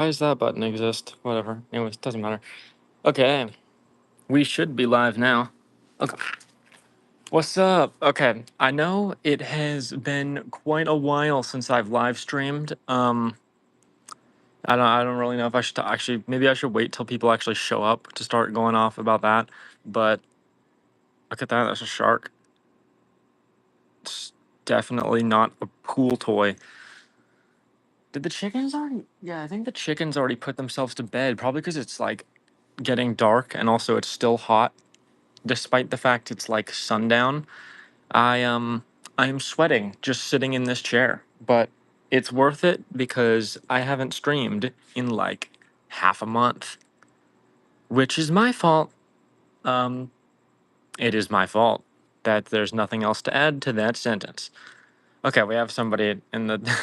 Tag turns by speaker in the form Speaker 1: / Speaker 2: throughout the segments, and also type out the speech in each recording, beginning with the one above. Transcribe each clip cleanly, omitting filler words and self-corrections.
Speaker 1: Why does that button exist? Whatever. Anyways, doesn't matter. Okay, we should be live now. Okay. What's up? Okay, I know it has been quite a while since I've live streamed. I don't really know if I should actually, maybe I should wait till people actually show up to start going off about that. But look at that, that's a shark. It's definitely not a pool toy. Did the chickens already? Yeah, I think the chickens already put themselves to bed, probably because it's like getting dark and also it's still hot, despite the fact it's like sundown. I am sweating just sitting in this chair, but it's worth it because I haven't streamed in like half a month, which is my fault. Um, it is my fault that there's nothing else to add to that sentence. Okay, we have somebody in the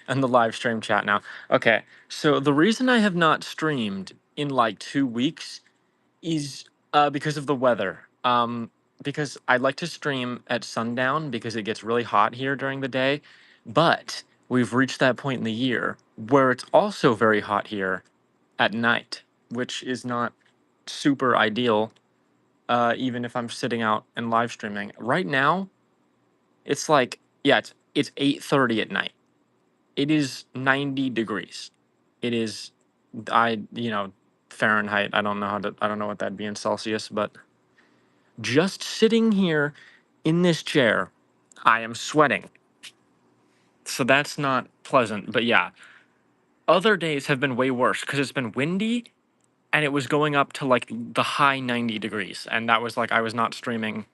Speaker 1: in the live stream chat now. Okay, so the reason I have not streamed in like 2 weeks is because of the weather. Because I like to stream at sundown because it gets really hot here during the day, but we've reached that point in the year where it's also very hot here at night, which is not super ideal. Even if I'm sitting out and live streaming right now, it's like yeah, it's 8:30 at night. It is 90 degrees. It is Fahrenheit. I don't know what that'd be in Celsius, but just sitting here in this chair, I am sweating. So that's not pleasant. But yeah, other days have been way worse because it's been windy and it was going up to like the high 90 degrees. And that was like I was not streaming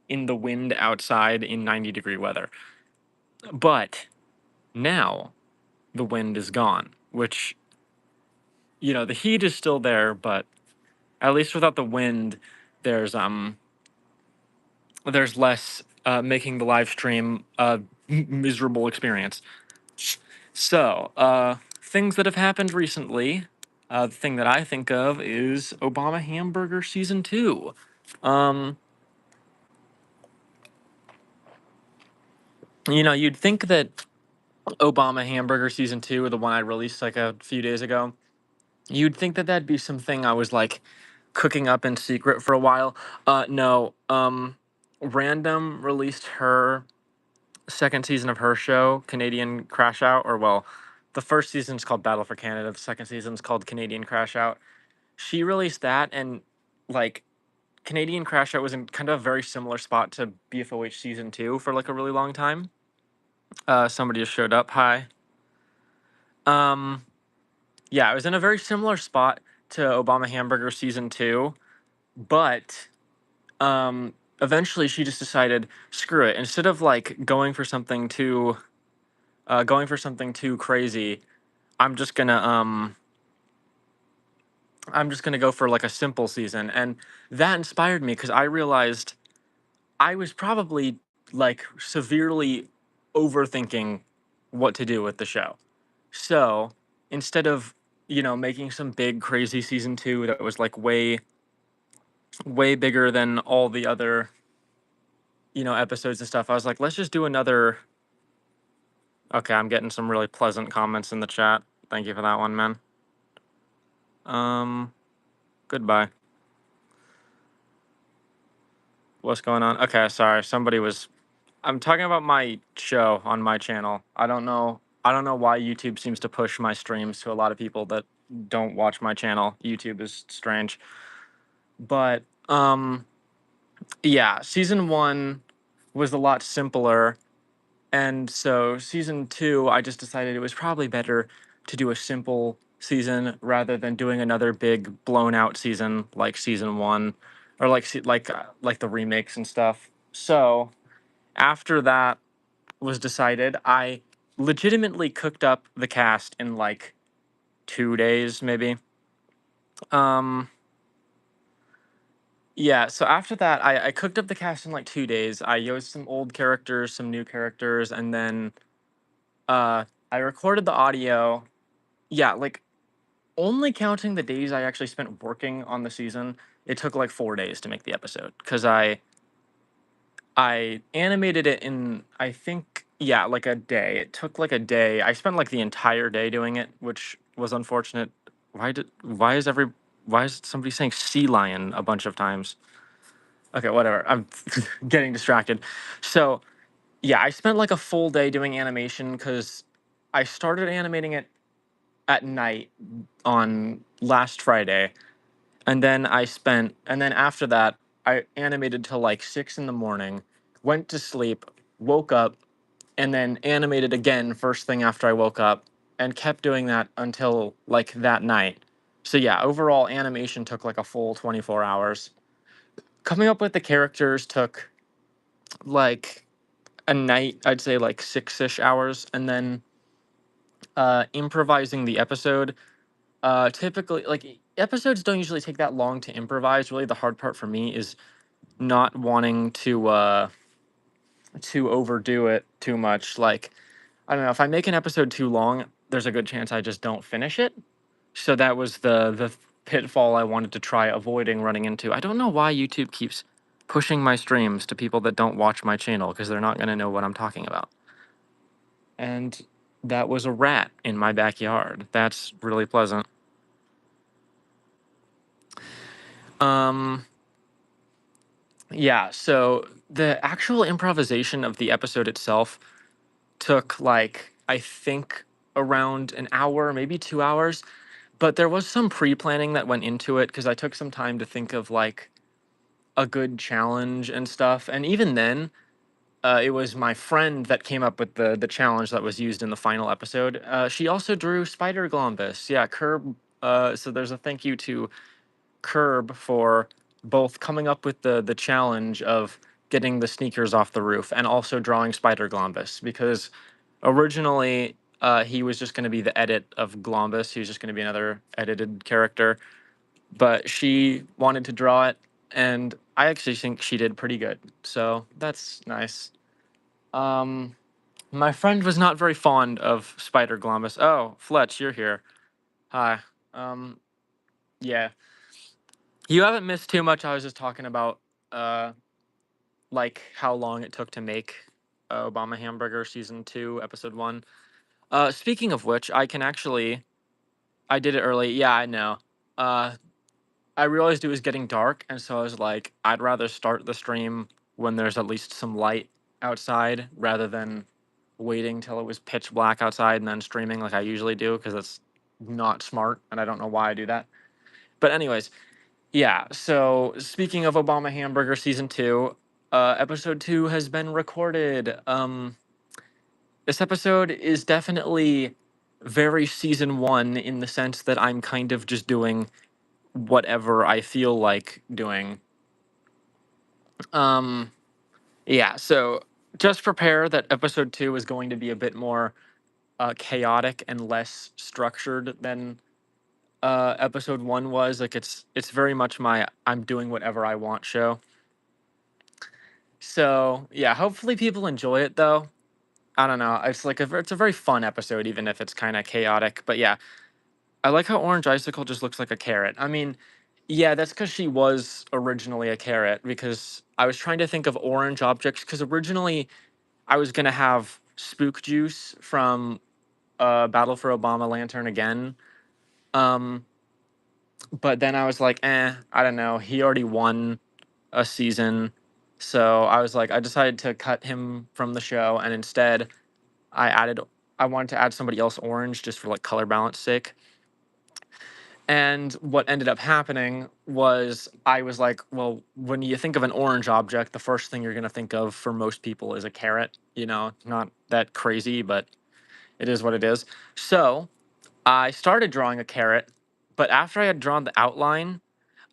Speaker 1: in the wind outside in 90-degree weather. But now the wind is gone, which, the heat is still there, but at least without the wind, there's there's less making the live stream a miserable experience. So, things that have happened recently. The thing that I think of is Obama Hamburger Season 2. Um, you'd think that Obama Hamburger Season 2, the one I released like a few days ago, you'd think that that'd be something I was like cooking up in secret for a while. No. Random released her second season of her show, Canadian Crash Out, or well, the first season's called Battle for Canada, the second season's called Canadian Crash Out. She released that, and like Canadian Crash Out was in kind of a very similar spot to BFOH season 2 for like a really long time. Somebody just showed up. Hi. Um, yeah, it was in a very similar spot to Obama Hamburger season 2, but eventually she just decided, screw it. Instead of like going for something too crazy, I'm just gonna go for like a simple season, and that inspired me because I realized I was probably like severely overthinking what to do with the show. So instead of making some big crazy season 2 that was like way bigger than all the other episodes and stuff, I was like, let's just do another. Okay, I'm getting some really pleasant comments in the chat. Thank you for that one, man. Goodbye. What's going on? Okay, sorry. I'm talking about my show on my channel. I don't know why YouTube seems to push my streams to a lot of people that don't watch my channel. YouTube is strange. But yeah, season 1 was a lot simpler, and so season 2 I just decided it was probably better to do a simple season rather than doing another big blown out season like season 1, or like the remakes and stuff. So, after that was decided, I legitimately cooked up the cast in like 2 days, maybe. Um, yeah, so after that, I cooked up the cast in like 2 days. I used some old characters, some new characters, and then I recorded the audio. Yeah, like only counting the days I actually spent working on the season, it took like 4 days to make the episode because I animated it in, I think, yeah, like a day. It took like a day. I spent like the entire day doing it, which was unfortunate. Why is somebody saying sea lion a bunch of times? Okay, whatever. I'm getting distracted. So yeah, I spent like a full day doing animation because I started animating it at night on last Friday, and then after that, I animated till like 6 in the morning, went to sleep, woke up, and then animated again first thing after I woke up, and kept doing that until like that night. So yeah, overall animation took like a full 24 hours. Coming up with the characters took like a night, I'd say like 6-ish hours, and then improvising the episode. Typically, like episodes don't usually take that long to improvise. Really, the hard part for me is not wanting to overdo it too much. Like, I don't know, if I make an episode too long, there's a good chance I just don't finish it. So that was the pitfall I wanted to try avoiding running into. I don't know why YouTube keeps pushing my streams to people that don't watch my channel because they're not going to know what I'm talking about. And that was a rat in my backyard. That's really pleasant. Um yeah, so the actual improvisation of the episode itself took like I think around an hour, maybe 2 hours, but there was some pre-planning that went into it because I took some time to think of like a good challenge and stuff. And even then, it was my friend that came up with the challenge that was used in the final episode. She also drew Spider Glombus. Yeah, Curb. So there's a thank you to Curb for both coming up with the challenge of getting the sneakers off the roof and also drawing Spider Glombus because originally he was just going to be the edit of Glombus. He was just going to be another edited character, but she wanted to draw it, and I actually think she did pretty good. So that's nice. Um, my friend was not very fond of Spider Glombus. Oh, Fletch, you're here. Hi. Um, yeah, you haven't missed too much. I was just talking about uh, like how long it took to make Obama Hamburger season 2, episode 1. Speaking of which, I did it early. Yeah, I know. Uh, I realized it was getting dark, and so I was like, I'd rather start the stream when there's at least some light outside rather than waiting till it was pitch black outside and then streaming like I usually do because it's not smart and I don't know why I do that. But anyways, yeah. So speaking of Obama Hamburger season 2, episode 2 has been recorded. This episode is definitely very season 1 in the sense that I'm kind of just doing whatever I feel like doing. Um, yeah, so just prepare that episode 2 is going to be a bit more chaotic and less structured than episode 1 was. Like it's very much my I'm doing whatever I want show. So yeah, hopefully people enjoy it though. I don't know. It's like it's a very fun episode, even if it's kind of chaotic. But yeah, I like how Orange Icicle just looks like a carrot. I mean, yeah, that's because she was originally a carrot. Because I was trying to think of orange objects. Because originally I was gonna have Spook Juice from Battle for Obama Lantern again. Um, but then I was like, I don't know. He already won a season, so I was like, I decided to cut him from the show, and instead I added. I wanted to add somebody else orange just for like color balance sake. And what ended up happening was I was like, well, when you think of an orange object, the first thing you're going to think of for most people is a carrot. Not that crazy, but it is what it is. So I started drawing a carrot, but after I had drawn the outline,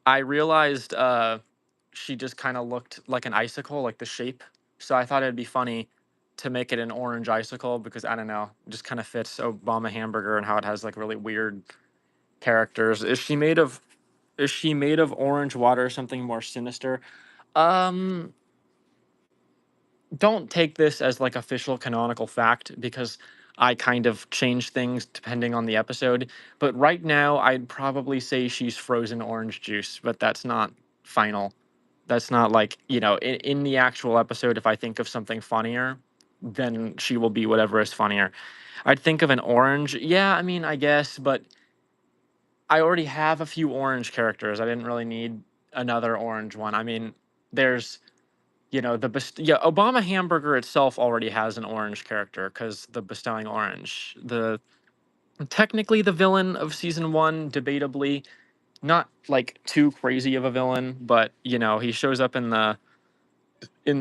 Speaker 1: I realized she just kind of looked like an icicle, like the shape. So I thought it'd be funny to make it an orange icicle because I don't know, it just kind of fits Obama Hamburger and how it has like really weird characters. Is she made of orange water, something more sinister? Um, don't take this as like official canonical fact because I kind of change things depending on the episode. But right now, I'd probably say she's frozen orange juice, but that's not final. That's not like, in the actual episode, if I think of something funnier, then she will be whatever is funnier. I'd think of an orange. Yeah, I mean, I guess, but I already have a few orange characters. I didn't really need another orange one. I mean, there's Obama Hamburger itself already has an orange character because the bestowing orange. The Technically the villain of season one, debatably, not like too crazy of a villain, but he shows up in the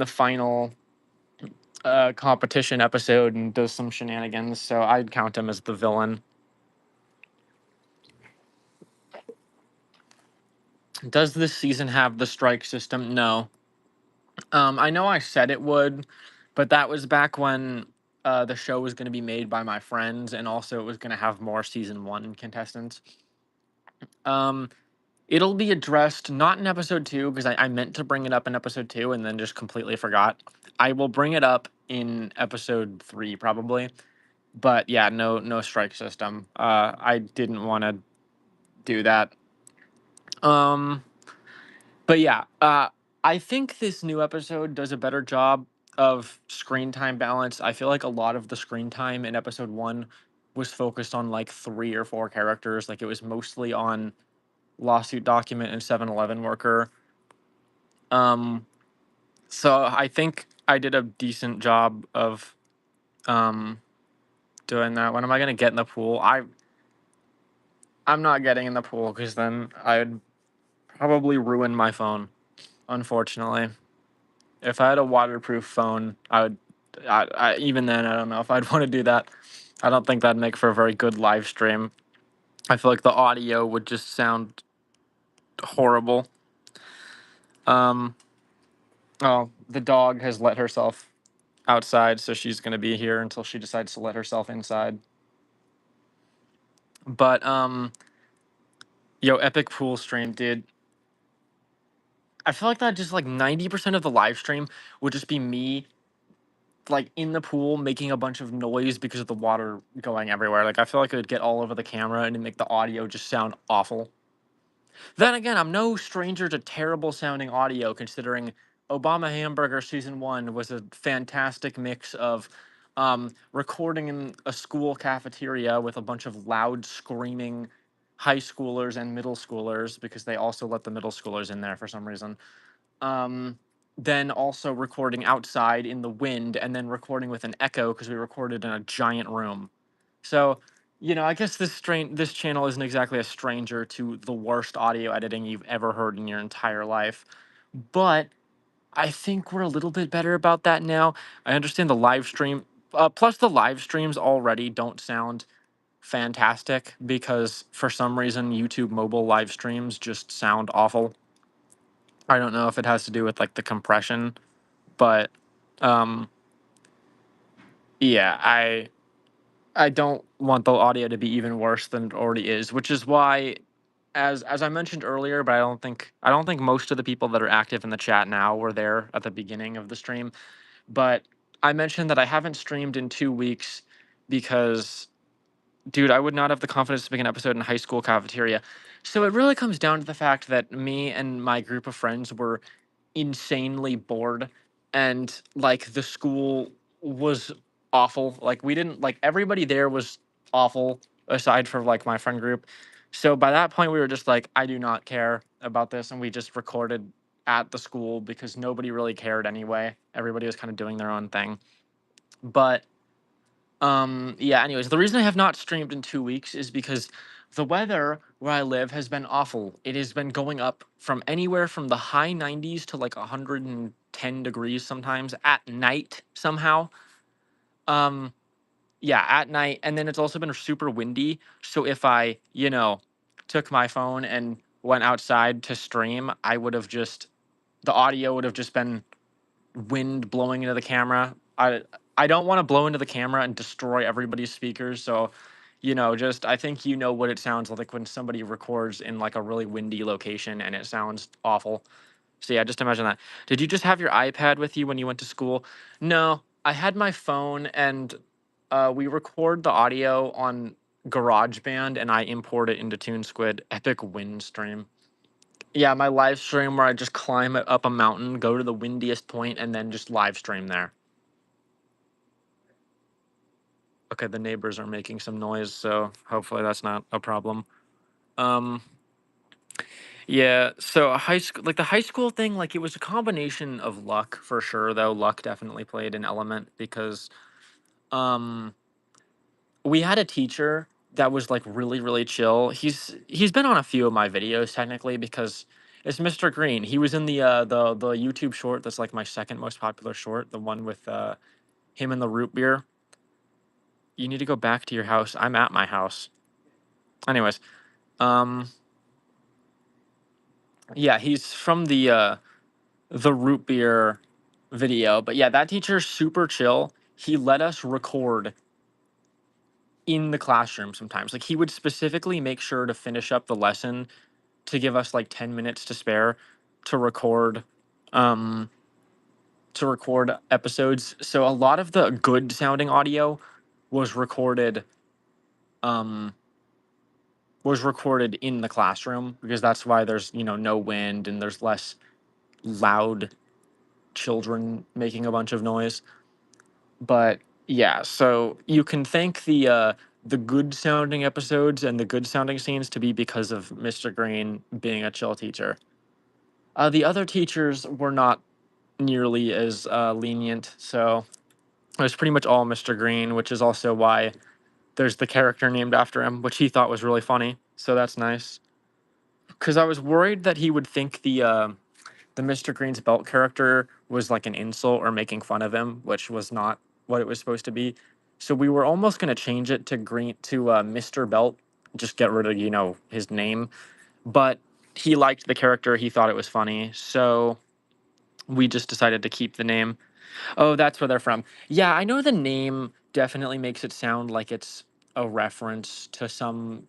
Speaker 1: final competition episode and does some shenanigans, so I'd count him as the villain. Does this season have the strike system? No. I know I said it would, but that was back when the show was going to be made by my friends, and also it was going to have more season one contestants. Um, it'll be addressed not in episode two because I meant to bring it up in episode two and then just completely forgot. I will bring it up in episode three probably, but yeah, no strike system. I didn't want to do that. Um, but yeah, I think this new episode does a better job of screen time balance. I feel like a lot of the screen time in episode one was focused on like three or four characters. Like it was mostly on lawsuit document and 7-Eleven worker. Um, so I think I did a decent job of um doing that. When am I gonna get in the pool? I'm not getting in the pool because then I'd probably ruin my phone, unfortunately. If I had a waterproof phone, I would. Even then, I don't know if I'd want to do that. I don't think that'd make for a very good live stream. I feel like the audio would just sound horrible. Um. Oh, the dog has let herself outside, so she's gonna be here until she decides to let herself inside. But Epic Pool Stream, dude. I feel like that just like 90% of the live stream would just be me like in the pool making a bunch of noise because of the water going everywhere. Like I feel like it would get all over the camera and it'd make the audio just sound awful. Then again, I'm no stranger to terrible sounding audio considering Obama Hamburger season 1 was a fantastic mix of recording in a school cafeteria with a bunch of loud screaming high schoolers and middle schoolers because they also let the middle schoolers in there for some reason. um, then also recording outside in the wind, and then recording with an echo because we recorded in a giant room. So, I guess this channel isn't exactly a stranger to the worst audio editing you've ever heard in your entire life. But I think we're a little bit better about that now. I understand the live stream, plus the live streams already don't sound fantastic because for some reason YouTube mobile live streams just sound awful. I don't know if it has to do with like the compression, but um yeah, I don't want the audio to be even worse than it already is, which is why as I mentioned earlier, but I don't think most of the people that are active in the chat now were there at the beginning of the stream, but I mentioned that I haven't streamed in 2 weeks because dude, I would not have the confidence to make an episode in a high school cafeteria. So it really comes down to the fact that me and my group of friends were insanely bored, and like the school was awful. Like we didn't like everybody there was awful aside from like my friend group. So by that point we were just like, I do not care about this, and we just recorded at the school because nobody really cared anyway. Everybody was kind of doing their own thing. But yeah, anyways, the reason I have not streamed in 2 weeks is because the weather where I live has been awful. It has been going up from anywhere from the high 90s to like 110 degrees sometimes at night somehow. Um, yeah, at night. And then it's also been super windy. So if I, took my phone and went outside to stream, the audio would have just been wind blowing into the camera. I don't want to blow into the camera and destroy everybody's speakers. So, just I think what it sounds like when somebody records in like a really windy location and it sounds awful. So yeah, just imagine that. Did you just have your iPad with you when you went to school? No, I had my phone and we record the audio on GarageBand and I import it into TuneSquid. Epic Windstream. Yeah, my live stream where I just climb up a mountain, go to the windiest point, and then just live stream there. Okay, the neighbors are making some noise, so hopefully that's not a problem. Um, yeah. So high school, like the high school thing, like it was a combination of luck for sure. Though luck definitely played an element because um we had a teacher that was like really really chill. He's been on a few of my videos technically because it's Mr. Green. He was in the YouTube short that's like my second most popular short, the one with him and the root beer. You need to go back to your house. I'm at my house. Anyways, um yeah, he's from the root beer video. But yeah, that teacher's super chill. He let us record in the classroom sometimes. Like he would specifically make sure to finish up the lesson to give us like 10 minutes to spare to record um to record episodes. So a lot of the good sounding audio was recorded um was recorded in the classroom because that's why there's, no wind and there's less loud children making a bunch of noise. But yeah, so you can thank the good sounding episodes and the good sounding scenes to be because of Mr. Green being a chill teacher. The other teachers were not nearly as lenient, so it was pretty much all Mr. Green, which is also why there's the character named after him, which he thought was really funny. So that's nice. Because I was worried that he would think the Mr. Green's belt character was like an insult or making fun of him, which was not what it was supposed to be. So we were almost going to change it to Green to Mr. Belt, just get rid of his name. But he liked the character; he thought it was funny, so we just decided to keep the name. Oh, that's where they're from. Yeah, I know the name definitely makes it sound like it's a reference to some,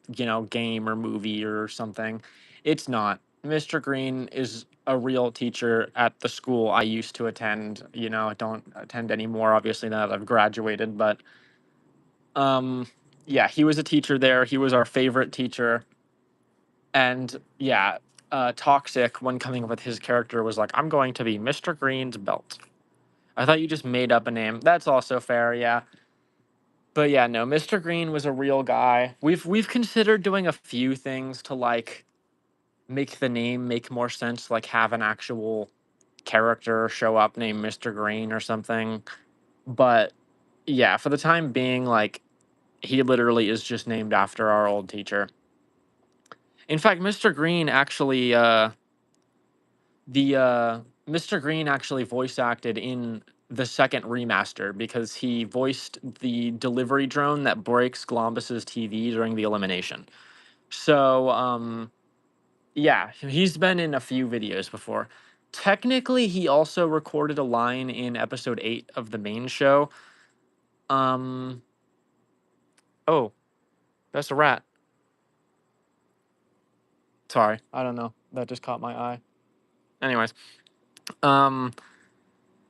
Speaker 1: game or movie or something. It's not. Mr. Green is a real teacher at the school I used to attend. I don't attend anymore, obviously, now that I've graduated. But um, yeah, he was a teacher there. He was our favorite teacher. And yeah, Toxic, when coming up with his character, was like, I'm going to be Mr. Green's belt. I thought you just made up a name. That's also fair, yeah. But yeah, no, Mr. Green was a real guy. We've considered doing a few things to like make the name make more sense, like have an actual character show up named Mr. Green or something. But yeah, for the time being, like he literally is just named after our old teacher. In fact, the Mr. Green actually voice acted in the second remaster because he voiced the delivery drone that breaks Columbus's TV during the elimination. So, yeah, he's been in a few videos before. Technically, he also recorded a line in episode 8 of the main show. Um, oh, that's a rat. Sorry, I don't know. That just caught my eye. Anyways, um,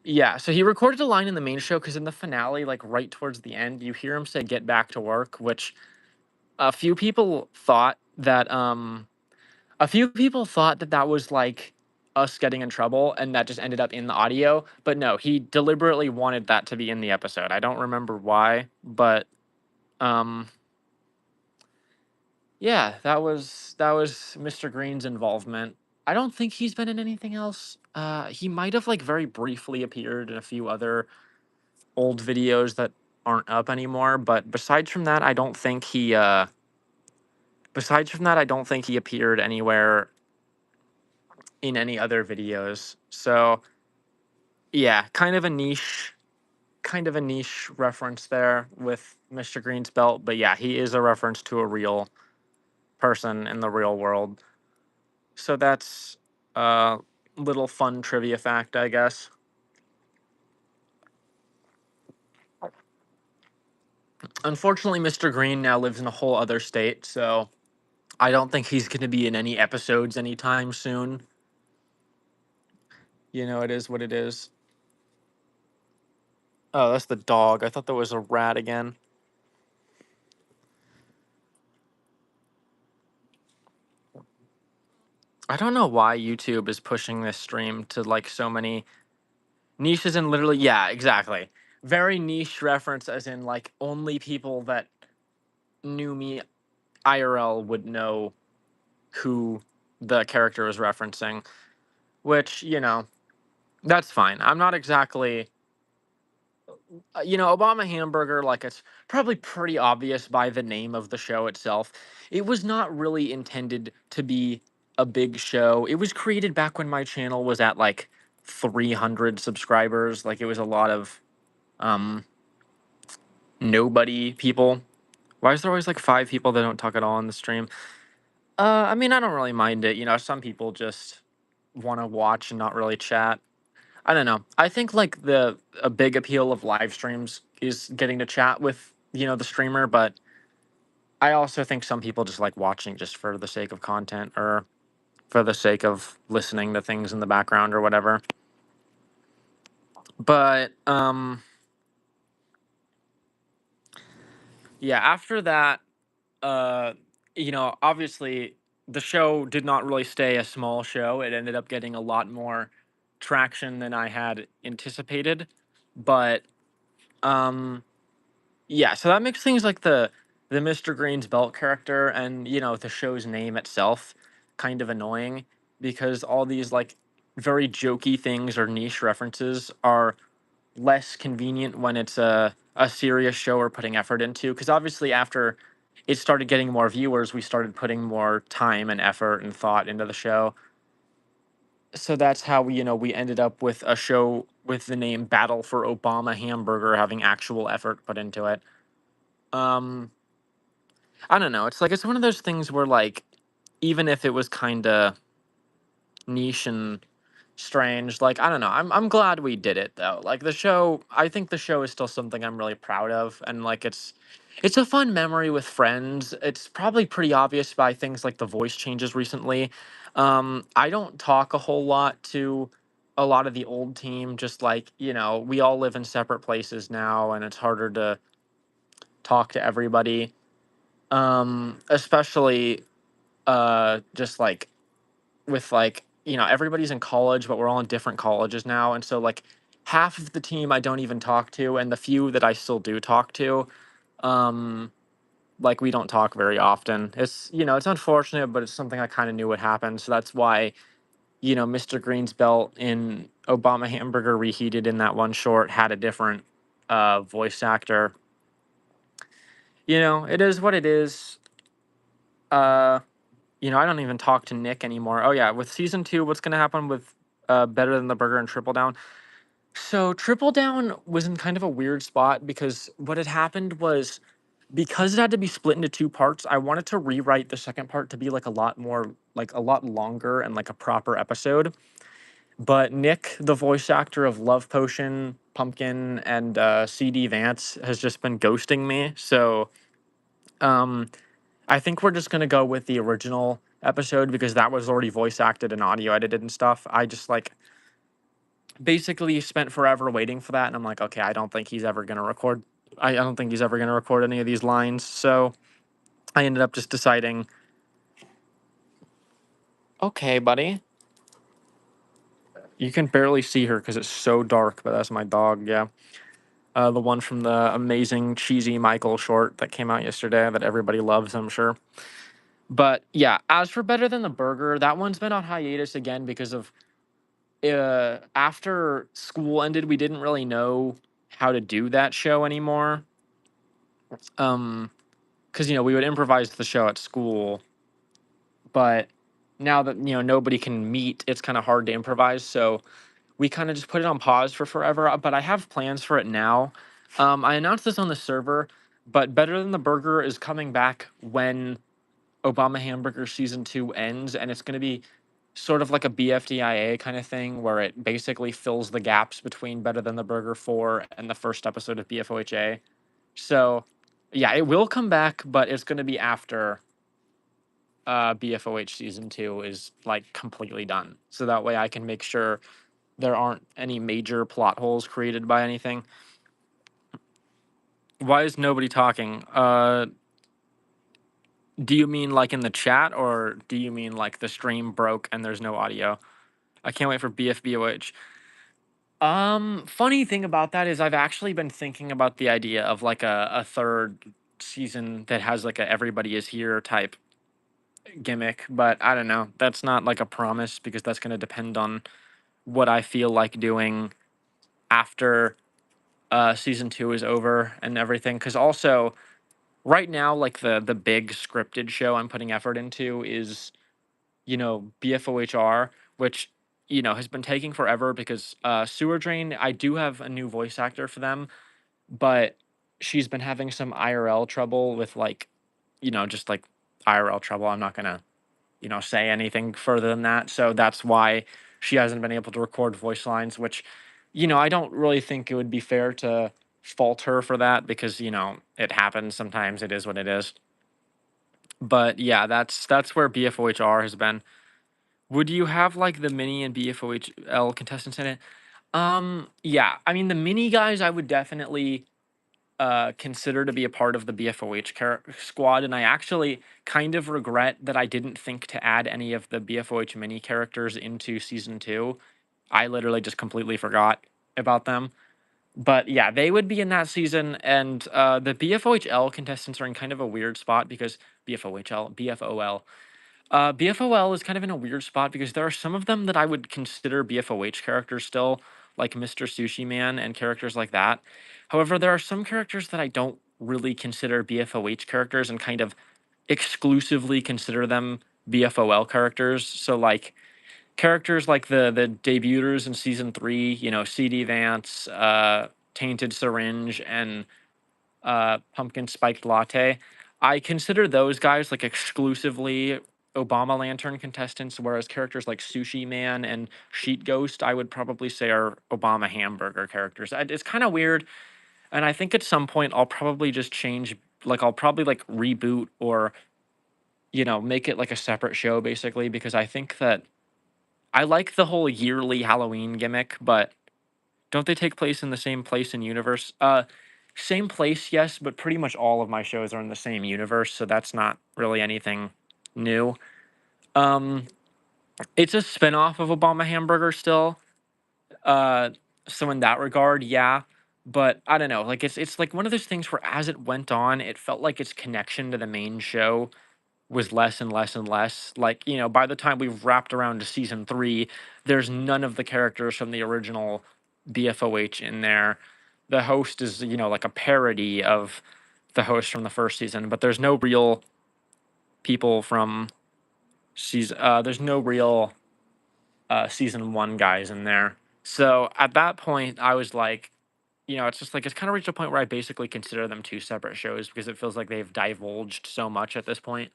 Speaker 1: yeah, so he recorded a line in the main show because in the finale, like right towards the end, you hear him say "get back to work," which a few people thought that that was like us getting in trouble, and that just ended up in the audio. But no, he deliberately wanted that to be in the episode. I don't remember why, but um, yeah, that was Mr. Green's involvement. I don't think he's been in anything else. He might have like very briefly appeared in a few other old videos that aren't up anymore. But besides from that, I don't think he appeared anywhere in any other videos. So yeah, kind of a niche reference there with Mr. Green's belt. But yeah, he is a reference to a real person in the real world. So that's a little fun trivia fact, I guess. Unfortunately, Mr. Green now lives in a whole other state, so I don't think he's going to be in any episodes anytime soon. It is what it is. Oh, that's the dog. I thought that was a rat again. I don't know why YouTube is pushing this stream to like so many niches and literally, yeah, exactly. Very niche reference, as in like only people that knew me IRL would know who the character was referencing, which, that's fine. I'm not exactly, Obama Hamburger, like, it's probably pretty obvious by the name of the show itself. It was not really intended to be a big show. It was created back when my channel was at like 300 subscribers. Like, it was a lot of um nobody people. Why is there always like five people that don't talk at all on the stream? I mean, I don't really mind it. Some people just want to watch and not really chat. I don't know. I think like the a big appeal of live streams is getting to chat with, the streamer, but I also think some people just like watching just for the sake of content or for the sake of listening to things in the background or whatever. But yeah, after that, uh obviously the show did not really stay a small show. It ended up getting a lot more traction than I had anticipated. But um yeah, so that makes things like the Mr. Green's Belt character and, the show's name itself kind of annoying, because all these like very jokey things or niche references are less convenient when it's a serious show we're putting effort into. Because obviously, after it started getting more viewers, we started putting more time and effort and thought into the show. So that's how we ended up with a show with the name Battle for Obama Hamburger, having actual effort put into it. Um, I don't know. It's like it's one of those things where, like, even if it was kind of niche and strange, like, I don't know. I'm glad we did it though. Like, the show, I think the show is still something I'm really proud of, and like it's a fun memory with friends. It's probably pretty obvious by things like the voice changes recently. I don't talk a whole lot to a lot of the old team, just like, we all live in separate places now, and it's harder to talk to everybody. Especially just like with like, everybody's in college, but we're all in different colleges now, and so like half of the team I don't even talk to, and the few that I still do talk to, um like, we don't talk very often. It's unfortunate, but it's something I kind of knew would happen. So that's why, Mr. Green's Belt in Obama Hamburger Reheated, in that one short, had a different voice actor. It is what it is. uh I don't even talk to Nick anymore. Oh yeah, with season 2, what's gonna happen with Better Than the Burger and Triple Down? So Triple Down was in kind of a weird spot, because what had happened was, because it had to be split into two parts, I wanted to rewrite the second part to be like a lot more, like a lot longer and like a proper episode. But Nick, the voice actor of Love Potion, Pumpkin, and CD Vance, has just been ghosting me. So um I think we're just gonna go with the original episode, because that was already voice acted and audio edited and stuff. I just like basically spent forever waiting for that, and I'm like, okay, I don't think he's ever gonna record. I don't think he's ever gonna record any of these lines. So I ended up just deciding, okay, buddy. You can barely see her because it's so dark, but that's my dog. Yeah, the one from the amazing cheesy Michael short that came out yesterday that everybody loves, I'm sure. But yeah, as for Better Than the Burger, that one's been on hiatus again because of after school ended, we didn't really know how to do that show anymore. Because we would improvise the show at school, but now that nobody can meet, it's kind of hard to improvise. So we kind of just put it on pause for forever. But I have plans for it now. I announced this on the server, but Better Than the Burger is coming back when Obama Hamburger season 2 ends, and it's going to be sort of like a BFDIA kind of thing, where it basically fills the gaps between Better Than the Burger 4 and the first episode of BFOHA. So, yeah, it will come back, but it's going to be after BFOH season 2 is like completely done. So that way I can make sure there aren't any major plot holes created by anything. Why is nobody talking? Do you mean like in the chat, or do you mean like the stream broke and there's no audio? I can't wait for BFBOH. Funny thing about that is I've actually been thinking about the idea of like a third season that has like a everybody is here type gimmick, but I don't know. That's not like a promise because that's going to depend on what I feel like doing after season 2 is over and everything. Because also right now, like the big scripted show I'm putting effort into is BFOHR, which has been taking forever because Sewer Drain. I do have a new voice actor for them, but she's been having some IRL trouble with like just like IRL trouble. I'm not gonna say anything further than that. So that's why she hasn't been able to record voice lines, which, I don't really think it would be fair to fault her for that because, it happens sometimes. It is what it is. But yeah, that's where BFOHR has been. Would you have like the mini and BFOHL contestants in it? Yeah. I mean, the mini guys, I would definitely consider to be a part of the BFOH squad, and I actually kind of regret that I didn't think to add any of the BFOH mini characters into season 2. I literally just completely forgot about them. But yeah, they would be in that season, and the BFOHL contestants are in kind of a weird spot because BFOL. BFOL is kind of in a weird spot because there are some of them that I would consider BFOH characters still, like Mr. Sushi Man and characters like that. However, there are some characters that I don't really consider BFOH characters and kind of exclusively consider them BFOL characters. So like characters like the debuters in season 3, CD Vance, Tainted Syringe, and pumpkin spiked latte. I consider those guys like exclusively Obama Lantern contestants, whereas characters like Sushi Man and Sheet Ghost, I would probably say are Obama hamburger characters. It's kind of weird, and I think at some point I'll probably just change. Like I'll probably like reboot or make it like a separate show basically because I think that I like the whole yearly Halloween gimmick, but don't they take place in the same place and universe? Same place, yes, but pretty much all of my shows are in the same universe, so that's not really anything new. Um, it's a spin-off of Obama Hamburger still. Uh, so in that regard, yeah. But I don't know, like it's like one of those things where as it went on, it felt like its connection to the main show was less and less and less. Like, by the time we've wrapped around to season 3, there's none of the characters from the original BFOH in there. The host is, like a parody of the host from the first season, but there's no real people from there's no real season 1 guys in there. So at that point, I was like, it's just like it's kind of reached a point where I basically consider them two separate shows because it feels like they've divulged so much at this point.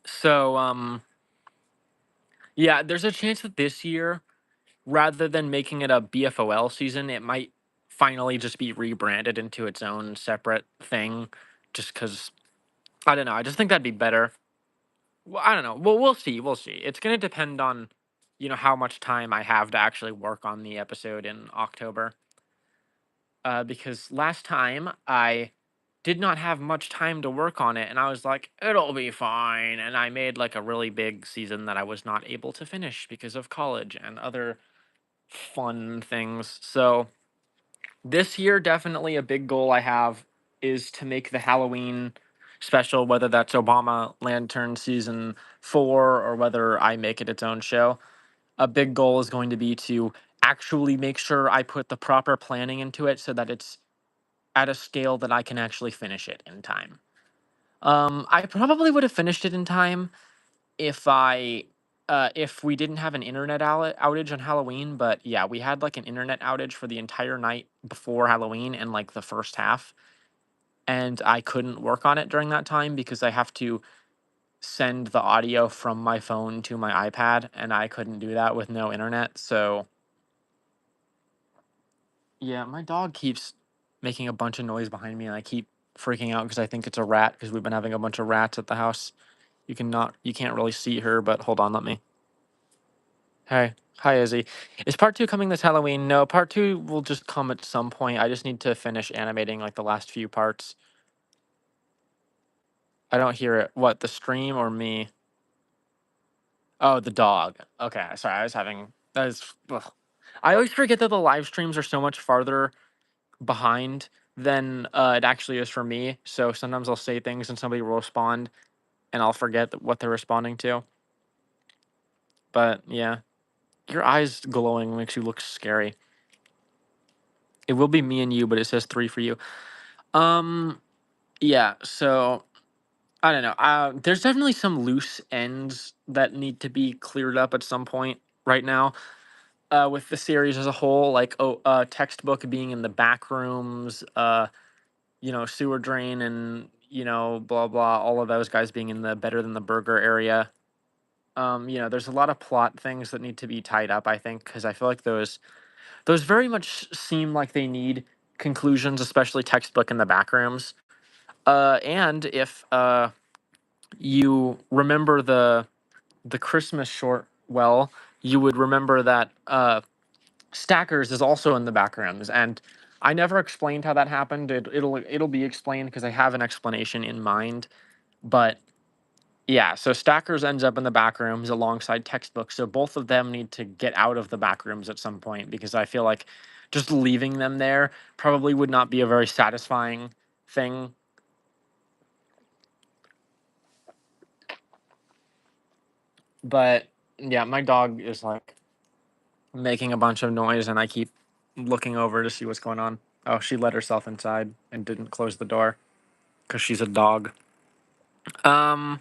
Speaker 1: So, yeah, there's a chance that this year, rather than making it a BFOL season, it might finally just be rebranded into its own separate thing. Just because I don't know, I just think that'd be better. Well, I don't know. Well, we'll see. We'll see. It's gonna depend on, how much time I have to actually work on the episode in October. Because last time I did not have much time to work on it, and I was like, it'll be fine. And I made like a really big season that I was not able to finish because of college and other fun things. So this year, definitely a big goal I have is to make the Halloween special, whether that's Obama Lantern season 4 or whether I make it its own show. A big goal is going to be to actually make sure I put the proper planning into it so that it's at a scale that I can actually finish it in time. I probably would have finished it in time if if we didn't have an internet outage on Halloween, but yeah, we had like an internet outage for the entire night before Halloween and like the first half, and I couldn't work on it during that time because I have to send the audio from my phone to my iPad, and I couldn't do that with no internet. So yeah, my dog keeps making a bunch of noise behind me, and I keep freaking out because I think it's a rat because we've been having a bunch of rats at the house. You can't really see her, but hold on, let me. Hey, hi Izzy. Is part 2 coming this Halloween? No, part 2 will just come at some point. I just need to finish animating like the last few parts. I don't hear it. What, the stream or me? Oh, the dog. Okay, sorry, I was having that is ugh. I always forget that the live streams are so much farther behind than it actually is for me. So sometimes I'll say things and somebody will respond, and I'll forget what they're responding to. But yeah, your eyes glowing makes you look scary. It will be me and you, but it says 3 for you. Um, yeah. So I don't know. There's definitely some loose ends that need to be cleared up at some point right now. With the series as a whole, like textbook being in the back rooms, sewer drain, and blah blah, all of those guys being in the better than the burger area. There's a lot of plot things that need to be tied up, I think, because I feel like those very much seem like they need conclusions, especially textbook in the back rooms. And if you remember the Christmas short well, you would remember that Stackers is also in the back rooms, and I never explained how that happened. It'll be explained because I have an explanation in mind, but yeah, so Stackers ends up in the back rooms alongside textbooks. So both of them need to get out of the back rooms at some point because I feel like just leaving them there probably would not be a very satisfying thing. But yeah, my dog is like making a bunch of noise and I keep looking over to see what's going on. Oh, she let herself inside and didn't close the door because she's a dog. Um,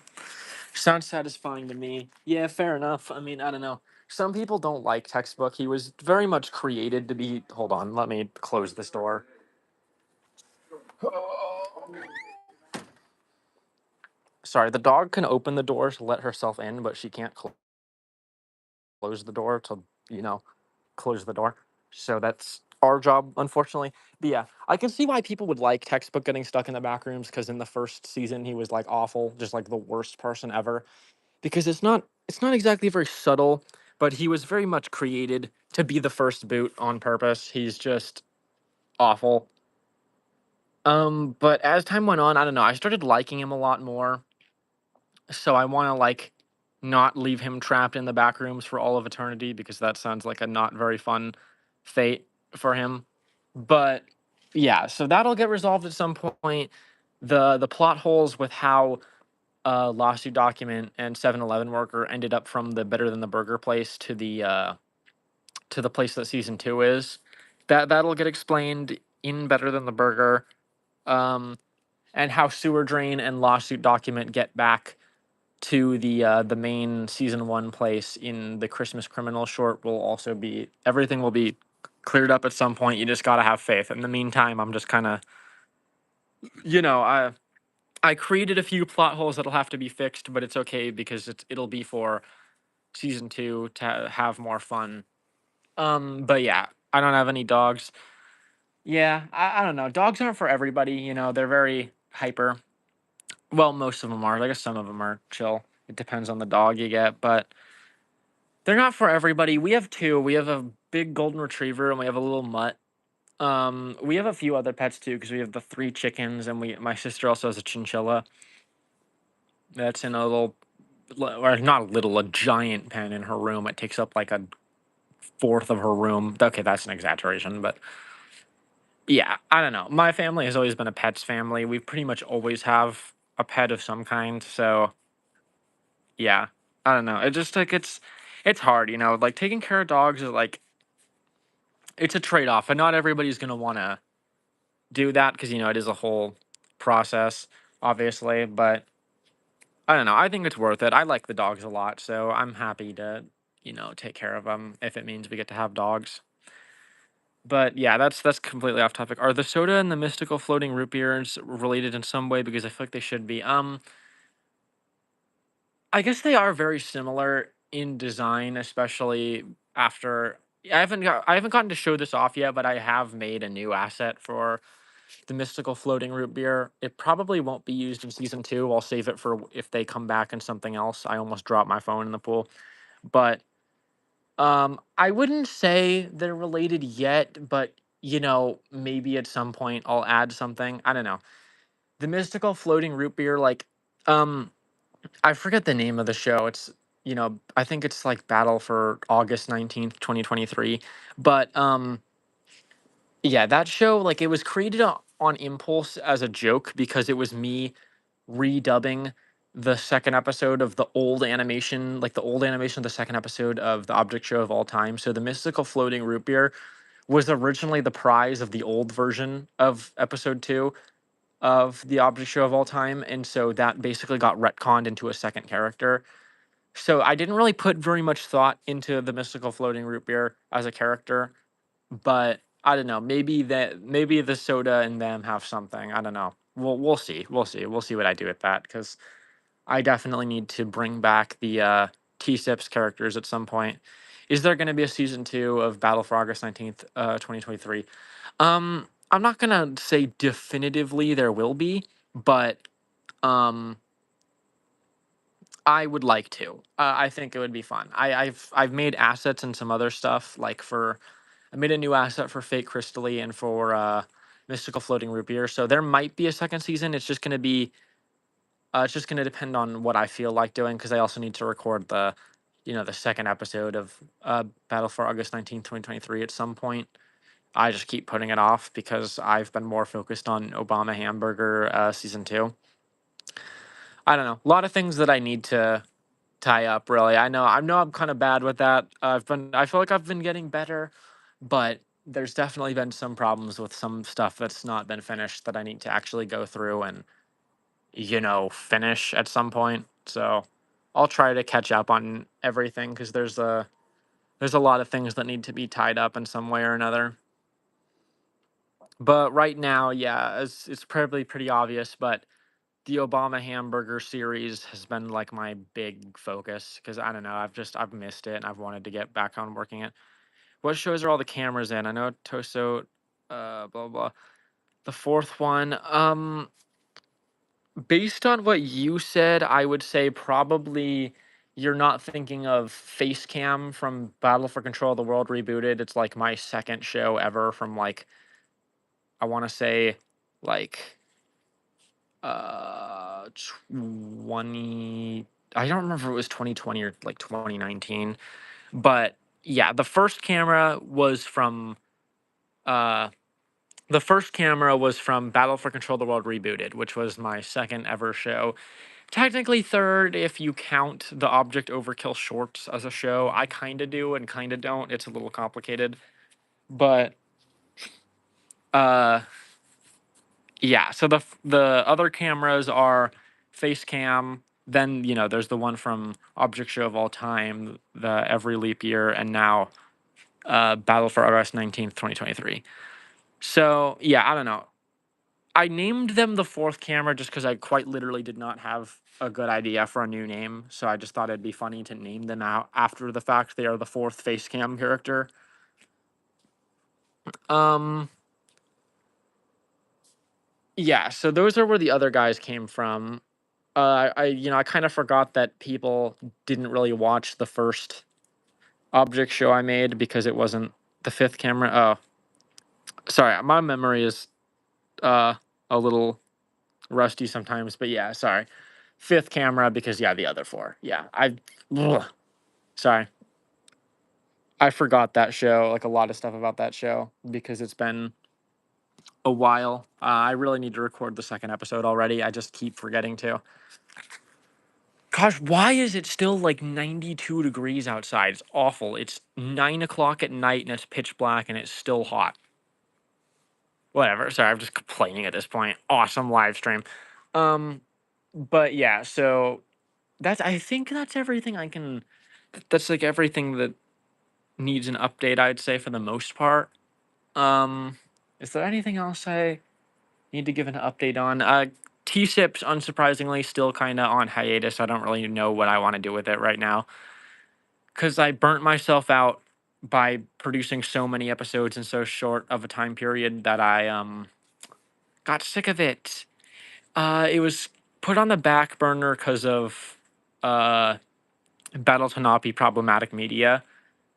Speaker 1: Sounds satisfying to me. Yeah, fair enough. I mean, I don't know. Some people don't like textbook. He was very much created to be. Hold on, let me close this door. Sorry, the dog can open the door to let herself in, but she can't close the door to, you know, close the door. So that's our job, unfortunately. But yeah, I can see why people would like textbook getting stuck in the back rooms because in the first season he was like awful, just like the worst person ever. Because it's not exactly very subtle, but he was very much created to be the first boot on purpose. He's just awful. But as time went on, I don't know, I started liking him a lot more. So I want to like not leave him trapped in the back rooms for all of eternity because that sounds like a not very fun fate for him. But yeah, so that'll get resolved at some point. The plot holes with how lawsuit document and 7-Eleven worker ended up from the better than the burger place to the place that season 2 is. That'll get explained in better than the burger. Um and how sewer drain and lawsuit document get back to the main season 1 place in the Christmas criminal short will also be everything will be cleared up at some point. You just got to have faith. In the meantime, I'm just kind of I created a few plot holes that'll have to be fixed, but it's okay because it'll be for season 2 to have more fun. But yeah, I don't have any dogs. Yeah, I don't know. Dogs aren't for everybody, they're very hyper. Well, most of them are. I guess some of them are chill. It depends on the dog you get, but they're not for everybody. We have two. We have a big golden retriever and we have a little mutt. We have a few other pets too because we have the 3 chickens and my sister also has a chinchilla that's in a little, or not a little, a giant pen in her room. It takes up like a fourth of her room. Okay, that's an exaggeration, but yeah, I don't know. My family has always been a pets family. We pretty much always have a pet of some kind. So yeah, I don't know. It just like it's hard, like taking care of dogs is like it's a trade off, and not everybody's gonna want to do that because it is a whole process, obviously. But I don't know. I think it's worth it. I like the dogs a lot, so I'm happy to take care of them if it means we get to have dogs. But yeah, that's completely off topic. Are the soda and the mystical floating root beers related in some way? Because I feel like they should be. I guess they are very similar in design, especially after I haven't gotten to show this off yet, but I have made a new asset for the mystical floating root beer. It probably won't be used in season 2. I'll save it for if they come back in something else. I almost dropped my phone in the pool. But I wouldn't say they're related yet, but maybe at some point I'll add something. I don't know. The mystical floating root beer, like um I forget the name of the show. I think it's like Battle for August 19th, 2023. But yeah, that show, like, it was created on impulse as a joke because it was me redubbing the second episode of the old animation, like the old animation of the second episode of the Object Show of All Time. So the mystical floating root beer was originally the prize of the old version of episode 2 of the Object Show of All Time, and so that basically got retconned into a second character. So I didn't really put very much thought into the mystical floating root beer as a character, but I don't know. Maybe the soda and them have something. I don't know. We'll see. We'll see what I do with that because I definitely need to bring back the T-Sips characters at some point. Is there going to be a season 2 of Battle for August 19th, 2023? I'm not gonna say definitively there will be, but um, I would like to. I think it would be fun. I've made assets and some other stuff I made a new asset for Fake Crystally and for Mystical Floating Root Beer. So there might be a second season. It's just gonna depend on what I feel like doing because I also need to record the second episode of Battle for August 19th, 2023 at some point. I just keep putting it off because I've been more focused on Obama Hamburger season 2. I don't know. A lot of things that I need to tie up really. I know I'm kind of bad with that. I feel like I've been getting better, but there's definitely been some problems with some stuff that's not been finished that I need to actually go through and finish at some point. So I'll try to catch up on everything because there's a lot of things that need to be tied up in some way or another. But right now, yeah, it's probably pretty obvious, but the Obama Hamburger series has been like my big focus because I don't know, I've missed it and I've wanted to get back on working it. What shows are all the cameras in? I know Toso, blah blah. The fourth one, based on what you said, I would say probably you're not thinking of Face Cam from Battle for Control of the World Rebooted. It's like my second show ever from like I want to say like 20, I don't remember if it was 2020 or like 2019, but yeah, uh the first camera was from Battle for Control of the World Rebooted, which was my second ever show. Technically third if you count the Object Overkill shorts as a show. I kind of do and kind of don't. It's a little complicated, but uh yeah, so the other cameras are face cam, then there's the one from Object Show of All Time, the Every Leap Year, and now Battle for August 19th, 2023. So yeah, I don't know. I named them the fourth camera just because I quite literally did not have a good idea for a new name. So I just thought it'd be funny to name them out after the fact. They are the fourth face cam character. Um yeah, so those are where the other guys came from. I kind of forgot that people didn't really watch the first Object Show I made because it wasn't the fifth camera. Oh, sorry, my memory is uh a little rusty sometimes, but yeah, sorry. Fifth camera because yeah, the other four. Yeah, ugh, sorry. I forgot that show, like a lot of stuff about that show because it's been a while. I really need to record the second episode already. I just keep forgetting to. Gosh, why is it still like 92 degrees outside? It's awful. It's 9 o'clock at night and it's pitch black and it's still hot. Whatever. Sorry, I'm just complaining at this point. Awesome live stream. Um, but yeah, so I think that's everything I can. That's like everything that needs an update, I'd say, for the most part. Um, is there anything else I need to give an update on? T-Sips, unsurprisingly, still kind of on hiatus. I don't really know what I want to do with it right now because I burnt myself out by producing so many episodes in so short of a time period that I got sick of it. It was put on the back burner because of uh, Battle to Not Be Problematic Media.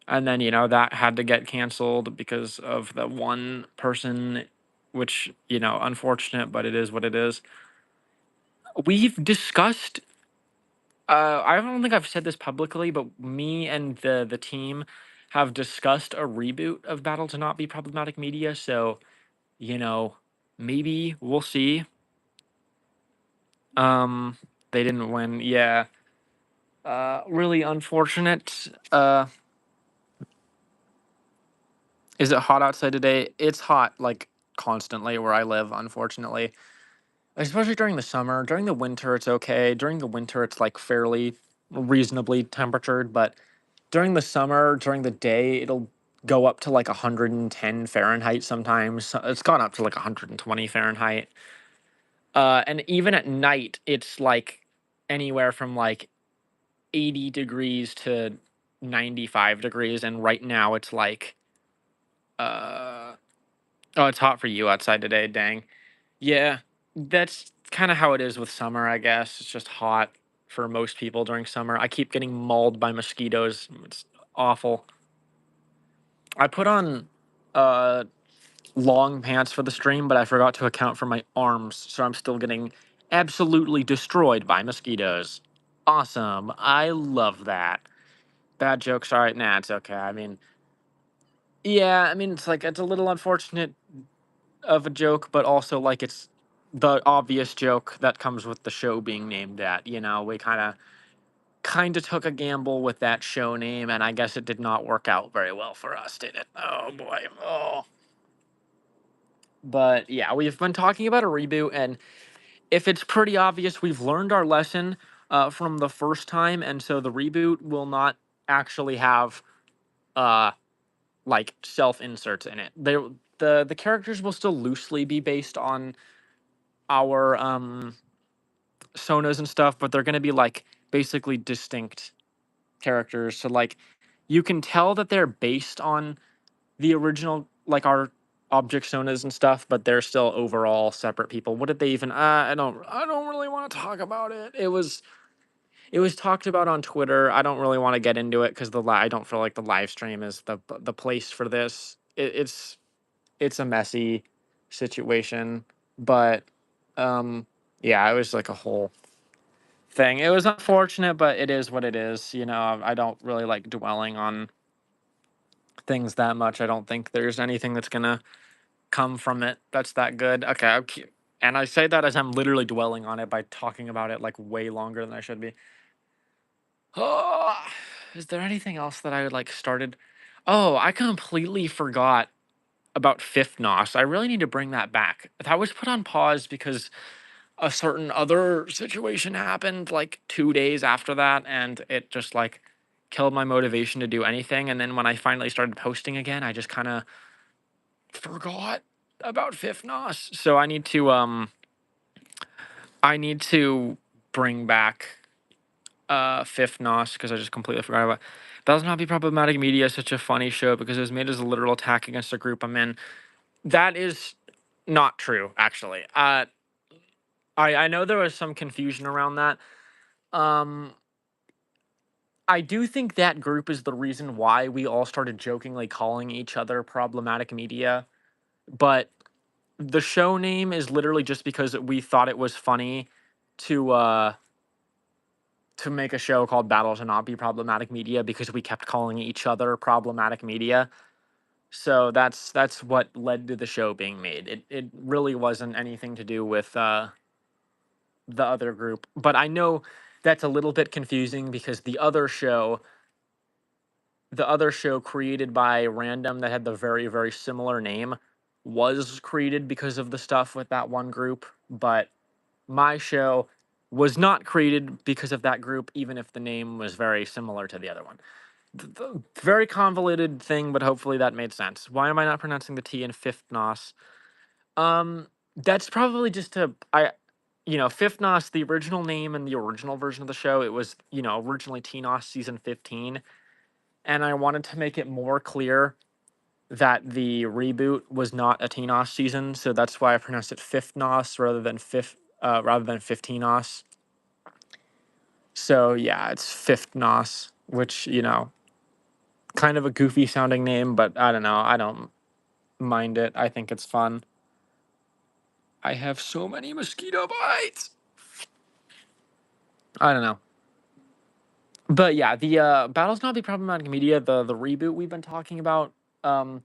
Speaker 1: And then, that had to get canceled because of the one person, which, unfortunate, but it is what it is. We've discussed, I don't think I've said this publicly, but me and the team have discussed a reboot of Battle to Not Be Problematic Media. So, you know, Maybe we'll see. Um, they didn't win. Yeah. Really unfortunate. Is it hot outside today? It's hot like constantly where I live, unfortunately. Especially during the summer. During the winter, it's okay. During the winter, it's like fairly reasonably temperatured, but during the summer, during the day, it'll go up to like 110 Fahrenheit sometimes. It's gone up to like 120 Fahrenheit. And even at night, it's like anywhere from like 80 degrees to 95 degrees. And right now, it's like, uh, oh, it's hot for you outside today. Dang. Yeah, that's kind of how it is with summer, I guess. It's just hot for most people during summer. I keep getting mauled by mosquitoes. It's awful. I put on uh long pants for the stream, but I forgot to account for my arms, so I'm still getting absolutely destroyed by mosquitoes. Awesome. I love that. Bad joke, sorry. Nah, it's okay. I mean, yeah, I mean it's like it's a little unfortunate of a joke, but also like it's the obvious joke that comes with the show being named that. We kind of took a gamble with that show name, and I guess it did not work out very well for us, did it? Oh boy. Oh. But yeah, we've been talking about a reboot, and if it's pretty obvious, we've learned our lesson from the first time, and so the reboot will not actually have uh like self inserts in it. The characters will still loosely be based on our sonas and stuff, but they're going to be like basically distinct characters. So like you can tell that they're based on the original, like our object sonas and stuff, but they're still overall separate people. What did they even? I don't really want to talk about it. It was talked about on Twitter. I don't really want to get into it because I don't feel like the live stream is the place for this. It's a messy situation, but um yeah, it was like a whole thing. It was unfortunate, but it is what it is. I don't really like dwelling on things that much. I don't think there's anything that's gonna come from it that's that good. Okay, and I say that as I'm literally dwelling on it by talking about it like way longer than I should be. Oh, is there anything else that I like started? Oh, I completely forgot about Fifth Nos. I really need to bring that back. That was put on pause because a certain other situation happened like 2 days after that, and it just like killed my motivation to do anything. And then when I finally started posting again, I just kind of forgot about Fifth Nos. So I need to bring back Fifth Nos because I just completely forgot about. That was not be problematic media. Such a funny show because it was made as a literal attack against the group I'm in. That is not true, actually. I know there was some confusion around that. Um, I do think that group is the reason why we all started jokingly calling each other problematic media. But the show name is literally just because we thought it was funny to uh to make a show called Battle to Not Be Problematic Media because we kept calling each other problematic media. So that's what led to the show being made. It really wasn't anything to do with the other group. But I know that's a little bit confusing because the other show created by Random that had the very, very similar name was created because of the stuff with that one group. But my show was not created because of that group, even if the name was very similar to the other one. Very convoluted thing, but hopefully that made sense. Why am I not pronouncing the T in Fifth Nos? That's probably just Fifth Nos, the original name and the original version of the show, it was, originally T Nos season 15. And I wanted to make it more clear that the reboot was not a T Nos season, so that's why I pronounced it Fifth Nos rather than 15 Nos. So yeah, it's Fifth Nos, which, kind of a goofy sounding name, but I don't know. I don't mind it. I think it's fun. I have so many mosquito bites. I don't know. But yeah, the Battles Not Be Problematic Media, the reboot we've been talking about, um,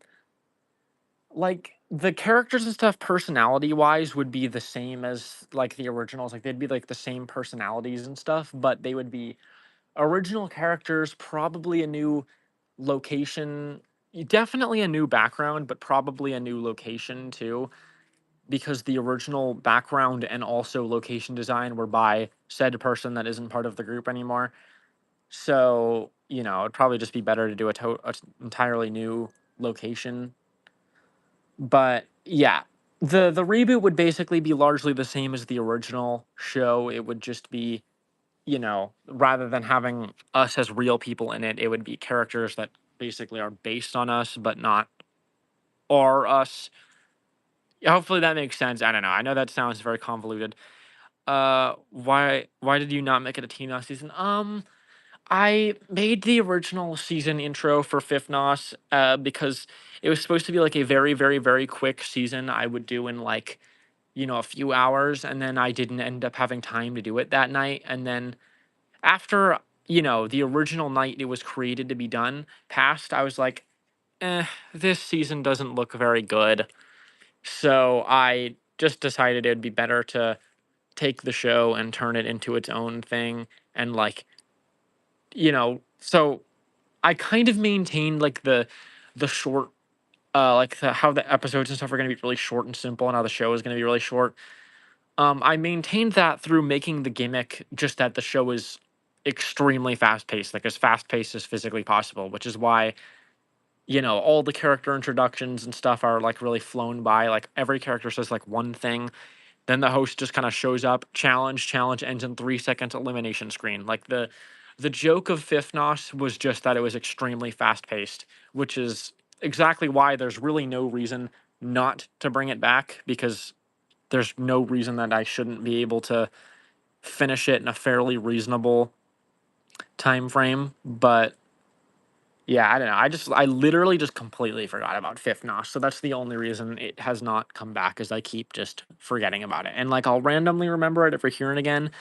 Speaker 1: like the characters and stuff personality wise would be the same as like the originals. Like they'd be like the same personalities and stuff, but they would be original characters, probably a new location, definitely a new background, but probably a new location too, because the original background and also location design were by said person that isn't part of the group anymore. So, it'd probably just be better to do a entirely new location. But yeah, the reboot would basically be largely the same as the original show. It would just be, rather than having us as real people in it, it would be characters that basically are based on us, but not are us. Hopefully that makes sense. I don't know. I know that sounds very convoluted. Why did you not make it a Teen Nos season? I made the original season intro for Fifth Nos because it was supposed to be like a very, very, very quick season I would do in like, a few hours, and then I didn't end up having time to do it that night. And then after, the original night it was created to be done passed, I was like, this season doesn't look very good. So I just decided it'd be better to take the show and turn it into its own thing. And like, so I kind of maintained like the short like how the episodes and stuff are going to be really short and simple, and how the show is going to be really short. I maintained that through making the gimmick just that the show is extremely fast paced, like as fast paced as physically possible, which is why, all the character introductions and stuff are like really flown by. Like every character says like one thing, then the host just kind of shows up, challenge, ends in 3 seconds, elimination screen. Like the joke of Fifth Nos was just that it was extremely fast paced, which is exactly why there's really no reason not to bring it back, because there's no reason that I shouldn't be able to finish it in a fairly reasonable time frame. But yeah, I don't know. I literally just completely forgot about Fifth Nos. So that's the only reason it has not come back, is I keep just forgetting about it. And like I'll randomly remember it every here and again,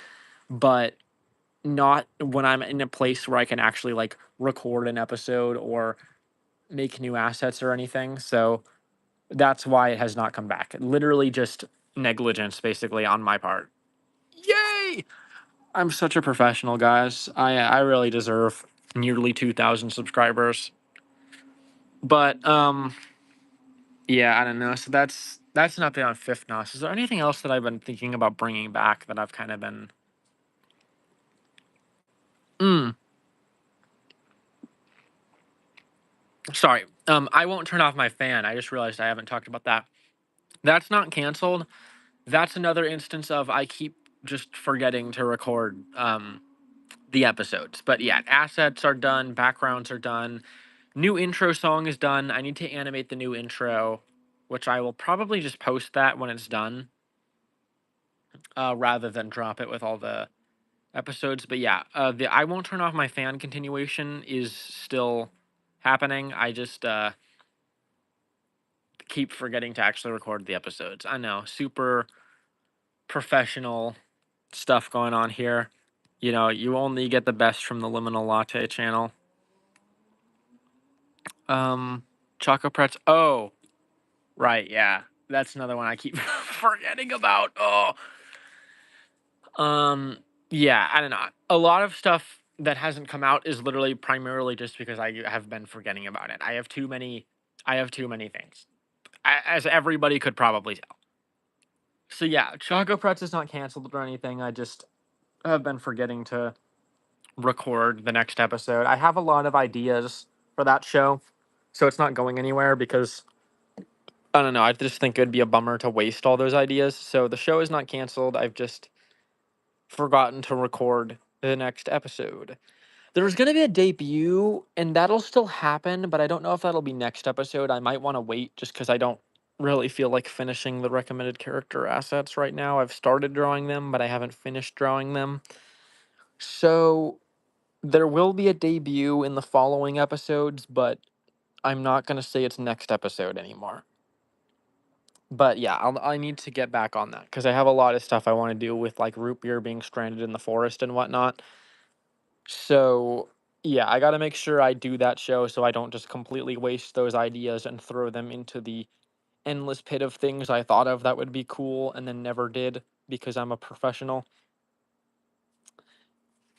Speaker 1: but not when I'm in a place where I can actually like record an episode or make new assets or anything. So that's why it has not come back. Literally just negligence basically on my part. Yay! I'm such a professional, guys. I really deserve nearly 2,000 subscribers. But yeah, I don't know. So that's an update on Fifth Nos. Is there anything else that I've been thinking about bringing back that I've kind of been? Mm, sorry. I won't turn off my fan. I just realized I haven't talked about that. That's not canceled. That's another instance of I keep just forgetting to record the episodes. But yeah, assets are done, backgrounds are done, new intro song is done. I need to animate the new intro, which I will probably just post that when it's done, rather than drop it with all the episodes. But yeah, the I won't turn off my fan continuation is still happening. I just keep forgetting to actually record the episodes. I know, super professional stuff going on here. You only get the best from the Liminal Latte channel. Choco Pretz. Oh, right, yeah. That's another one I keep forgetting about. Oh. Yeah, I don't know. A lot of stuff that hasn't come out is literally primarily just because I have been forgetting about it. I have too many things. As everybody could probably tell. So yeah, Choco Pretz is not canceled or anything. I just have been forgetting to record the next episode. I have a lot of ideas for that show, so it's not going anywhere because I don't know. I just think it'd be a bummer to waste all those ideas. So the show is not canceled. I've just forgotten to record the next episode. There's going to be a debut, and that'll still happen, but I don't know if that'll be next episode. I might want to wait just because I don't really feel like finishing the recommended character assets right now. I've started drawing them, but I haven't finished drawing them. So there will be a debut in the following episodes, but I'm not going to say it's next episode anymore. But yeah, I need to get back on that because I have a lot of stuff I want to do with like Root Beer being stranded in the forest and whatnot. So yeah, I got to make sure I do that show so I don't just completely waste those ideas and throw them into the endless pit of things I thought of that would be cool and then never did because I'm a professional.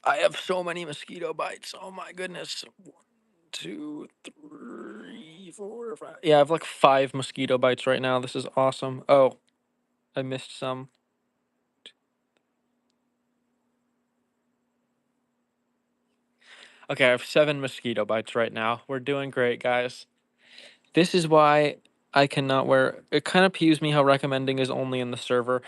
Speaker 1: I have so many mosquito bites. Oh my goodness. 1, 2, 3, 4, 5. Yeah, I have like 5 mosquito bites right now. This is awesome. Oh, I missed some. Okay, I have 7 mosquito bites right now. We're doing great, guys. This is why I cannot wear. It kind of peeves me how recommending is only in the server.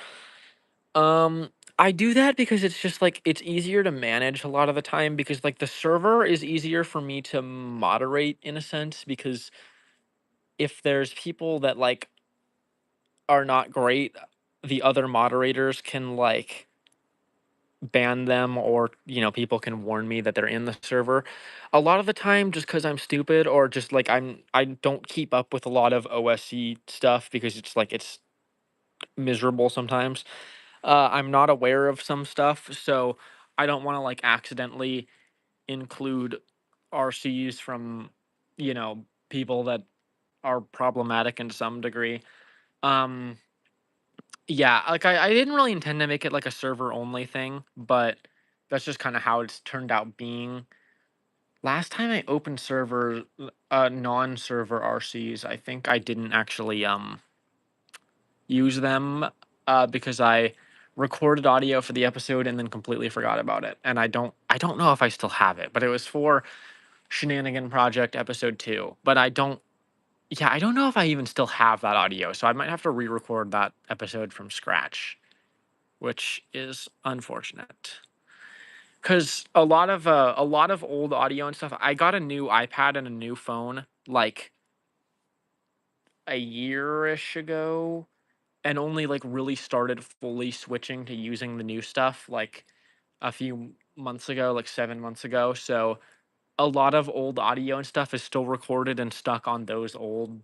Speaker 1: Um, I do that because it's just like it's easier to manage a lot of the time because like the server is easier for me to moderate in a sense because if there's people that like are not great, the other moderators can like ban them or people can warn me that they're in the server. A lot of the time just cuz I'm stupid or just like I don't keep up with a lot of OSC stuff because it's like it's miserable sometimes. I'm not aware of some stuff, so I don't want to like accidentally include RCs from, people that are problematic in some degree. Um, yeah, like I didn't really intend to make it like a server only thing, but that's just kind of how it's turned out being. Last time I opened non-server RCs, I think I didn't actually use them because I recorded audio for the episode and then completely forgot about it. And I don't know if I still have it, but it was for Shenanigan Project episode 2. But I don't know if I even still have that audio. So I might have to re-record that episode from scratch, which is unfortunate. Cuz a lot of old audio and stuff. I got a new iPad and a new phone like a year-ish ago and only like really started fully switching to using the new stuff like a few months ago, like 7 months ago. So a lot of old audio and stuff is still recorded and stuck on those old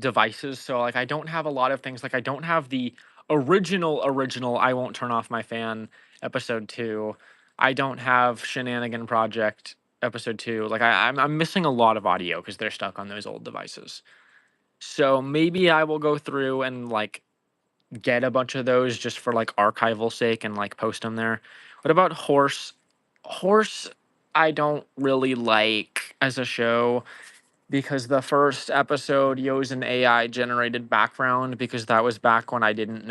Speaker 1: devices. So like I don't have a lot of things. Like I don't have the original I Won't Turn Off My Fan episode 2. I don't have Shenanigan Project episode 2. Like I'm missing a lot of audio because they're stuck on those old devices. So maybe I will go through and like get a bunch of those just for like archival sake and like post them there. What about Horse? Horse, I don't really like as a show because the first episode used an AI generated background because that was back when I didn't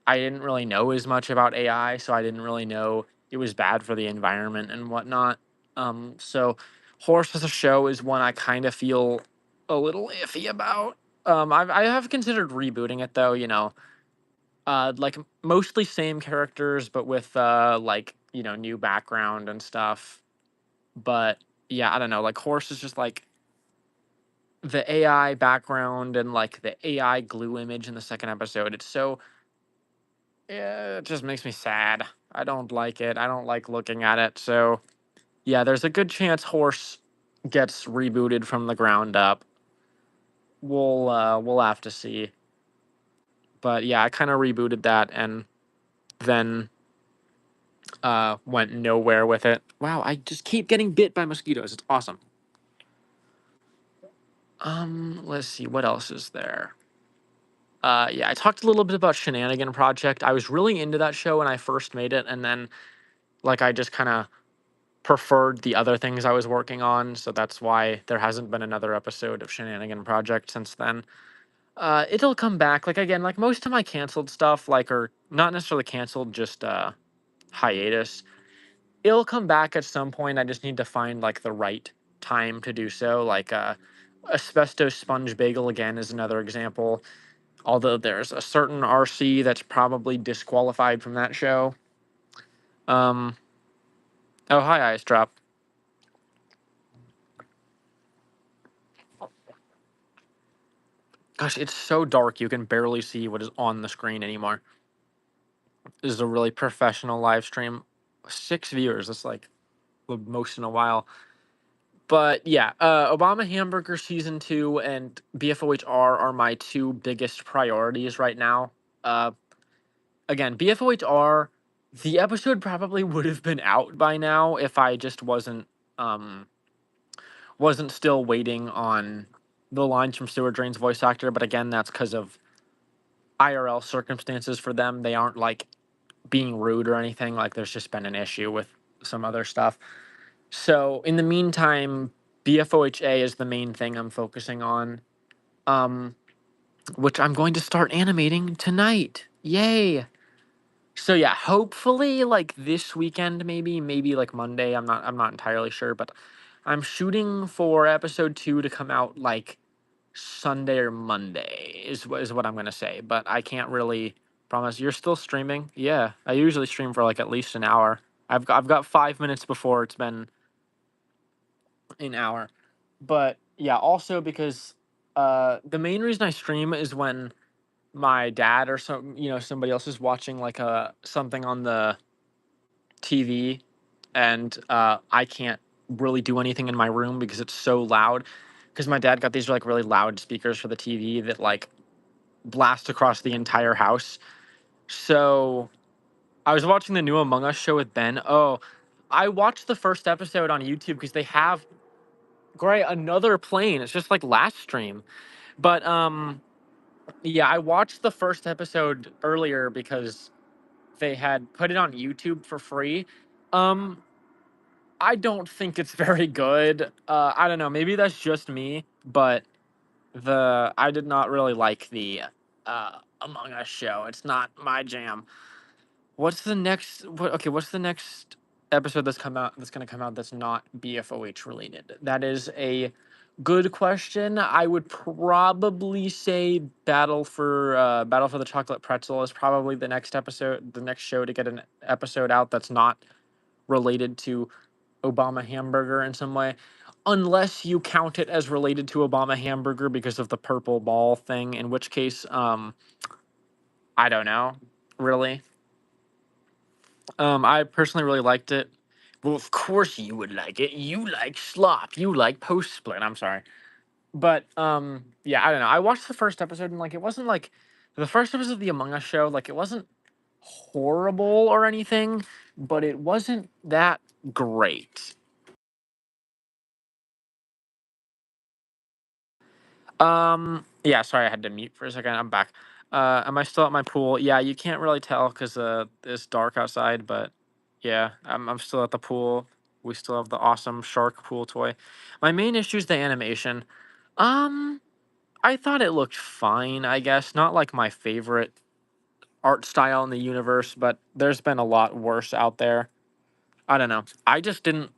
Speaker 1: really know as much about AI, so I didn't really know it was bad for the environment and whatnot. So Horse as a show is one I kind of feel a little iffy about. I have considered rebooting it though, like mostly same characters, but with like new background and stuff. But yeah, I don't know. Like Horse is just like the AI background and like the AI glue image in the second episode. It's so yeah, it just makes me sad. I don't like it. I don't like looking at it. So yeah, there's a good chance Horse gets rebooted from the ground up. We'll have to see. But yeah, I kind of rebooted that and then went nowhere with it. Wow, I just keep getting bit by mosquitoes. It's awesome. Let's see what else is there. Yeah, I talked a little bit about Shenanigan Project. I was really into that show when I first made it, and then like I just kind of preferred the other things I was working on, so that's why there hasn't been another episode of Shenanigan Project since then. It'll come back. Like again, like most of my canceled stuff, like or not necessarily canceled, just hiatus. It'll come back at some point. I just need to find like the right time to do so. Like asbestos sponge bagel again is another example. Although there's a certain RC that's probably disqualified from that show. Um. Oh, hi, Ice Drop. Gosh, it's so dark you can barely see what is on the screen anymore. This is a really professional live stream. 6 viewers. That's like the most in a while. But yeah, Obama Hamburger Season 2 and BFOHR are my two biggest priorities right now. Uh, Again, BFOHR, the episode probably would have been out by now if I just wasn't still waiting on. the lines from Sewer Drain's voice actor, but again, that's because of IRL circumstances for them. They aren't like being rude or anything. Like there's just been an issue with some other stuff. So in the meantime, BFOHA is the main thing I'm focusing on. Um, which I'm going to start animating tonight. Yay! So yeah, hopefully like this weekend, maybe like Monday. I'm not entirely sure, but I'm shooting for episode 2 to come out like Sunday or Monday is what I'm gonna say. But I can't really promise. You're still streaming? Yeah, I usually stream for like at least an hour. I've got 5 minutes before it's been an hour. But yeah, also because the main reason I stream is when my dad or somebody else is watching like something on the TV, and I can't really do anything in my room because it's so loud. Because my dad got these like really loud speakers for the TV that like blast across the entire house. So I was watching the new Among Us show with Ben. Oh, I watched the first episode on YouTube because they have great another plane. It's just like last stream, but yeah, I watched the first episode earlier because they had put it on YouTube for free. Um, I don't think it's very good. I don't know. Maybe that's just me, but I did not really like the Among Us show. It's not my jam. What's the next episode that's gonna come out that's not BFOH related? That is a good question. I would probably say Battle for the Chocolate Pretzel is probably the next show to get an episode out that's not related to Obama Hamburger in some way. Unless you count it as related to Obama Hamburger because of the purple ball thing, in which case, I don't know, really. I personally really liked it. Well, of course you would like it. You like slop. You like post split. I'm sorry, but yeah, I don't know. I watched the first episode and like it wasn't like the first episode of the Among Us show. Like it wasn't horrible or anything, but it wasn't that great. Yeah, sorry, I had to mute for a second. I'm back. Am I still at my pool? Yeah, you can't really tell because it's dark outside, but yeah, I'm still at the pool. We still have the awesome shark pool toy. My main issue is the animation. Um, I thought it looked fine, I guess. Not like my favorite art style in the universe, but there's been a lot worse out there. I don't know. I don't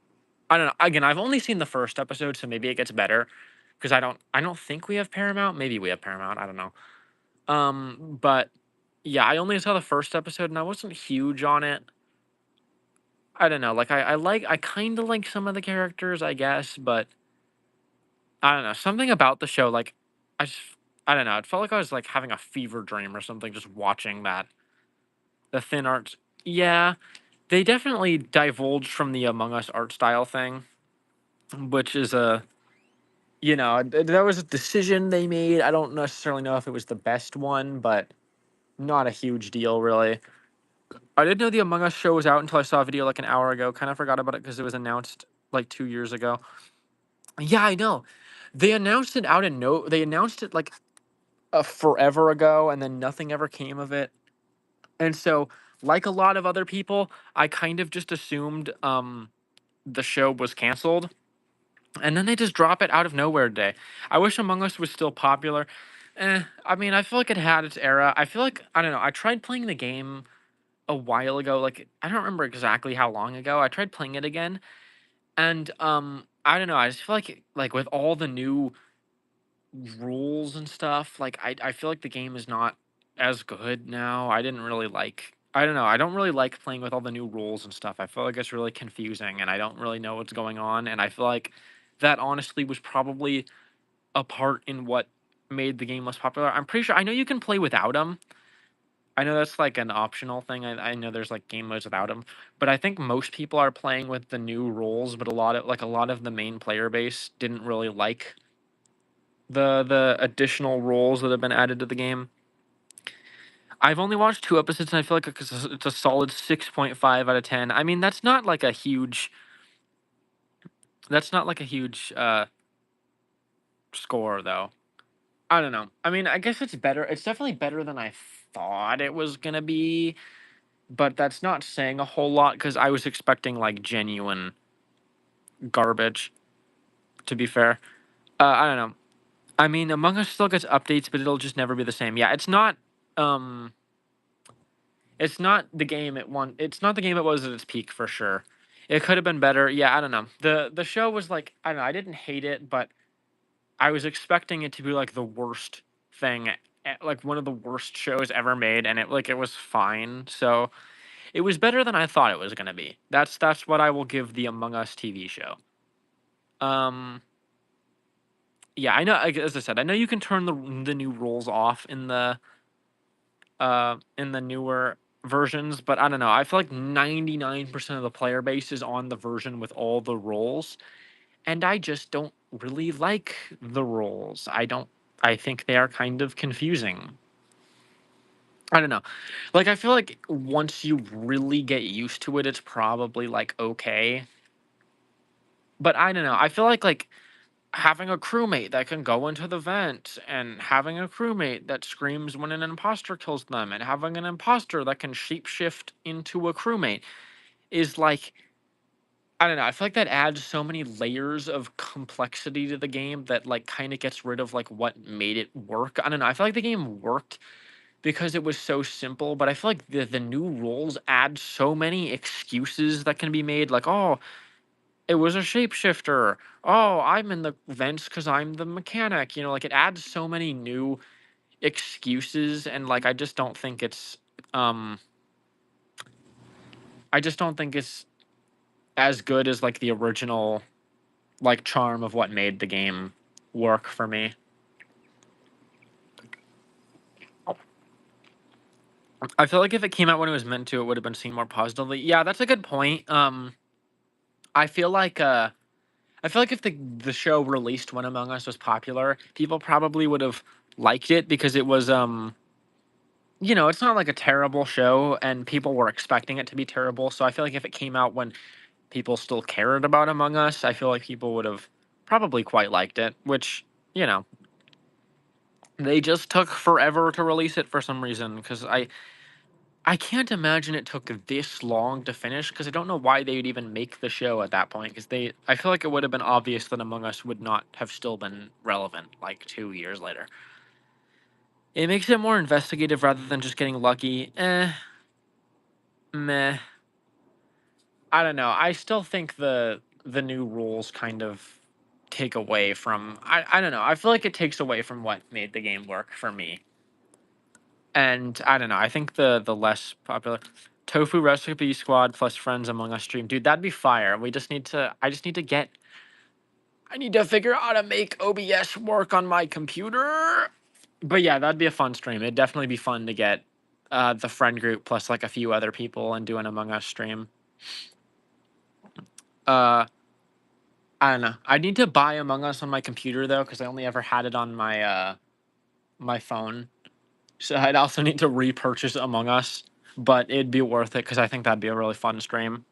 Speaker 1: know. Again, I've only seen the first episode, so maybe it gets better. Because I don't think we have Paramount. Maybe we have Paramount. I don't know. But yeah, I only saw the first episode and I wasn't huge on it. I don't know. Like I kind of like some of the characters, I guess, but I don't know. Something about the show, like I just I don't know. It felt like I was like having a fever dream or something just watching that. The thin art. Yeah, they definitely divulged from the Among Us art style thing, which is that was a decision they made. I don't necessarily know if it was the best one, but not a huge deal, really. I didn't know the Among Us show was out until I saw a video like an hour ago. Kind of forgot about it because it was announced like 2 years ago. Yeah, I know. They announced it out in no. They announced it like forever ago, and then nothing ever came of it. And so, like a lot of other people, I kind of just assumed the show was canceled, and then they just drop it out of nowhere today. I wish Among Us was still popular. I mean, I feel like it had its era. I feel like I don't know. I tried playing the game a while ago. Like I don't remember exactly how long ago. I tried playing it again, and I don't know. I just feel like with all the new rules and stuff, like I feel like the game is not as good now. I didn't really like. I don't know. I don't really like playing with all the new rules and stuff. I feel like it's really confusing, and I don't really know what's going on. And I feel like that honestly was probably a part in what made the game less popular. I'm pretty sure. I know you can play without them. I know that's like an optional thing. I know there's like game modes without them, but I think most people are playing with the new rules. But a lot of the main player base didn't really like the additional rules that have been added to the game. I've only watched 2 episodes, and I feel like it's a solid 6.5 out of 10. I mean, that's not like a huge. That's not like a huge score though. I don't know. I mean, I guess it's better. It's definitely better than I thought it was gonna be, but that's not saying a whole lot because I was expecting like genuine garbage. To be fair, I don't know. I mean, Among Us still gets updates, but it'll just never be the same. Yeah, it's not. Um, it's not the game it want. It's not the game it was at its peak for sure. It could have been better. Yeah, I don't know. The show was like I don't know. I didn't hate it, but I was expecting it to be like the worst thing, like one of the worst shows ever made, and it was fine. So it was better than I thought it was gonna be. That's what I will give the Among Us TV show. Um, yeah, I know. As I said, I know you can turn the new rules off in the newer versions, but I don't know. I feel like 99% of the player base is on the version with all the roles, and I just don't really like the roles. I think they are kind of confusing. I don't know. Like I feel like once you really get used to it, it's probably like okay. But I don't know. I feel like having a crewmate that can go into the vent and having a crewmate that screams when an imposter kills them and having an imposter that can shapeshift into a crewmate is like I don't know. I feel like that adds so many layers of complexity to the game that like kind of gets rid of like what made it work. I don't know. I feel like the game worked because it was so simple, but I feel like the new rules add so many excuses that can be made like, "Oh, it was a shapeshifter. Oh, I'm in the vents because I'm the mechanic." Like it adds so many new excuses, and like um, I just don't think it's as good as like the original like charm of what made the game work for me. I feel like if it came out when it was meant to, it would have been seen more positively. Yeah, that's a good point. I feel like I feel like if the show released when Among Us was popular, people probably would have liked it because it was it's not like a terrible show and people were expecting it to be terrible. So I feel like if it came out when people still cared about Among Us, I feel like people would have probably quite liked it, which, you know, they just took forever to release it for some reason because I can't imagine it took this long to finish because I don't know why they would even make the show at that point because I feel like it would have been obvious that Among Us would not have still been relevant like 2 years later. It makes it more investigative rather than just getting lucky. Meh. I don't know. I still think the new rules kind of take away from I don't know. I feel like it takes away from what made the game work for me. And I don't know. I think the less popular Tofu Recipe Squad plus Friends Among Us stream, dude, that'd be fire. We just need to. I need to figure out how to make OBS work on my computer. But yeah, that'd be a fun stream. It'd definitely be fun to get the friend group plus like a few other people and do an Among Us stream. Uh, I don't know. I need to buy Among Us on my computer though, because I only ever had it on my phone. So I'd also need to repurchase Among Us, but it'd be worth it because I think that'd be a really fun stream.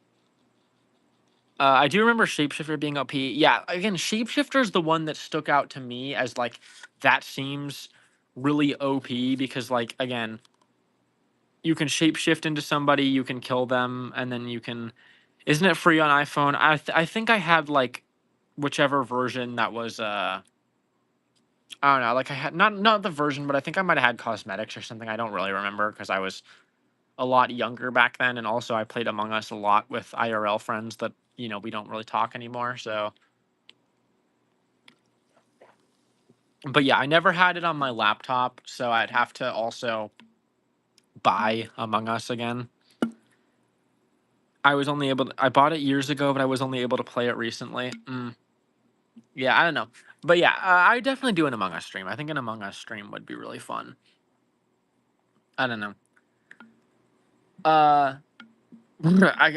Speaker 1: I do remember Shapeshifter being OP. Yeah, again, Shapeshifter is the one that stuck out to me as like that seems really OP because like again, you can shapeshift into somebody, you can kill them, and then you can. Isn't it free on iPhone? I think I had like whichever version that was I don't know, like I had not the version, but I think I might have had cosmetics or something. I don't really remember because I was a lot younger back then, and also I played Among Us a lot with IRL friends that we don't really talk anymore. So, but yeah, I never had it on my laptop, so I'd have to also buy Among Us again. I bought it years ago, but I was only able to play it recently. Yeah, I don't know, but yeah, I definitely do an Among Us stream. I think an Among Us stream would be really fun. I don't know. Uh,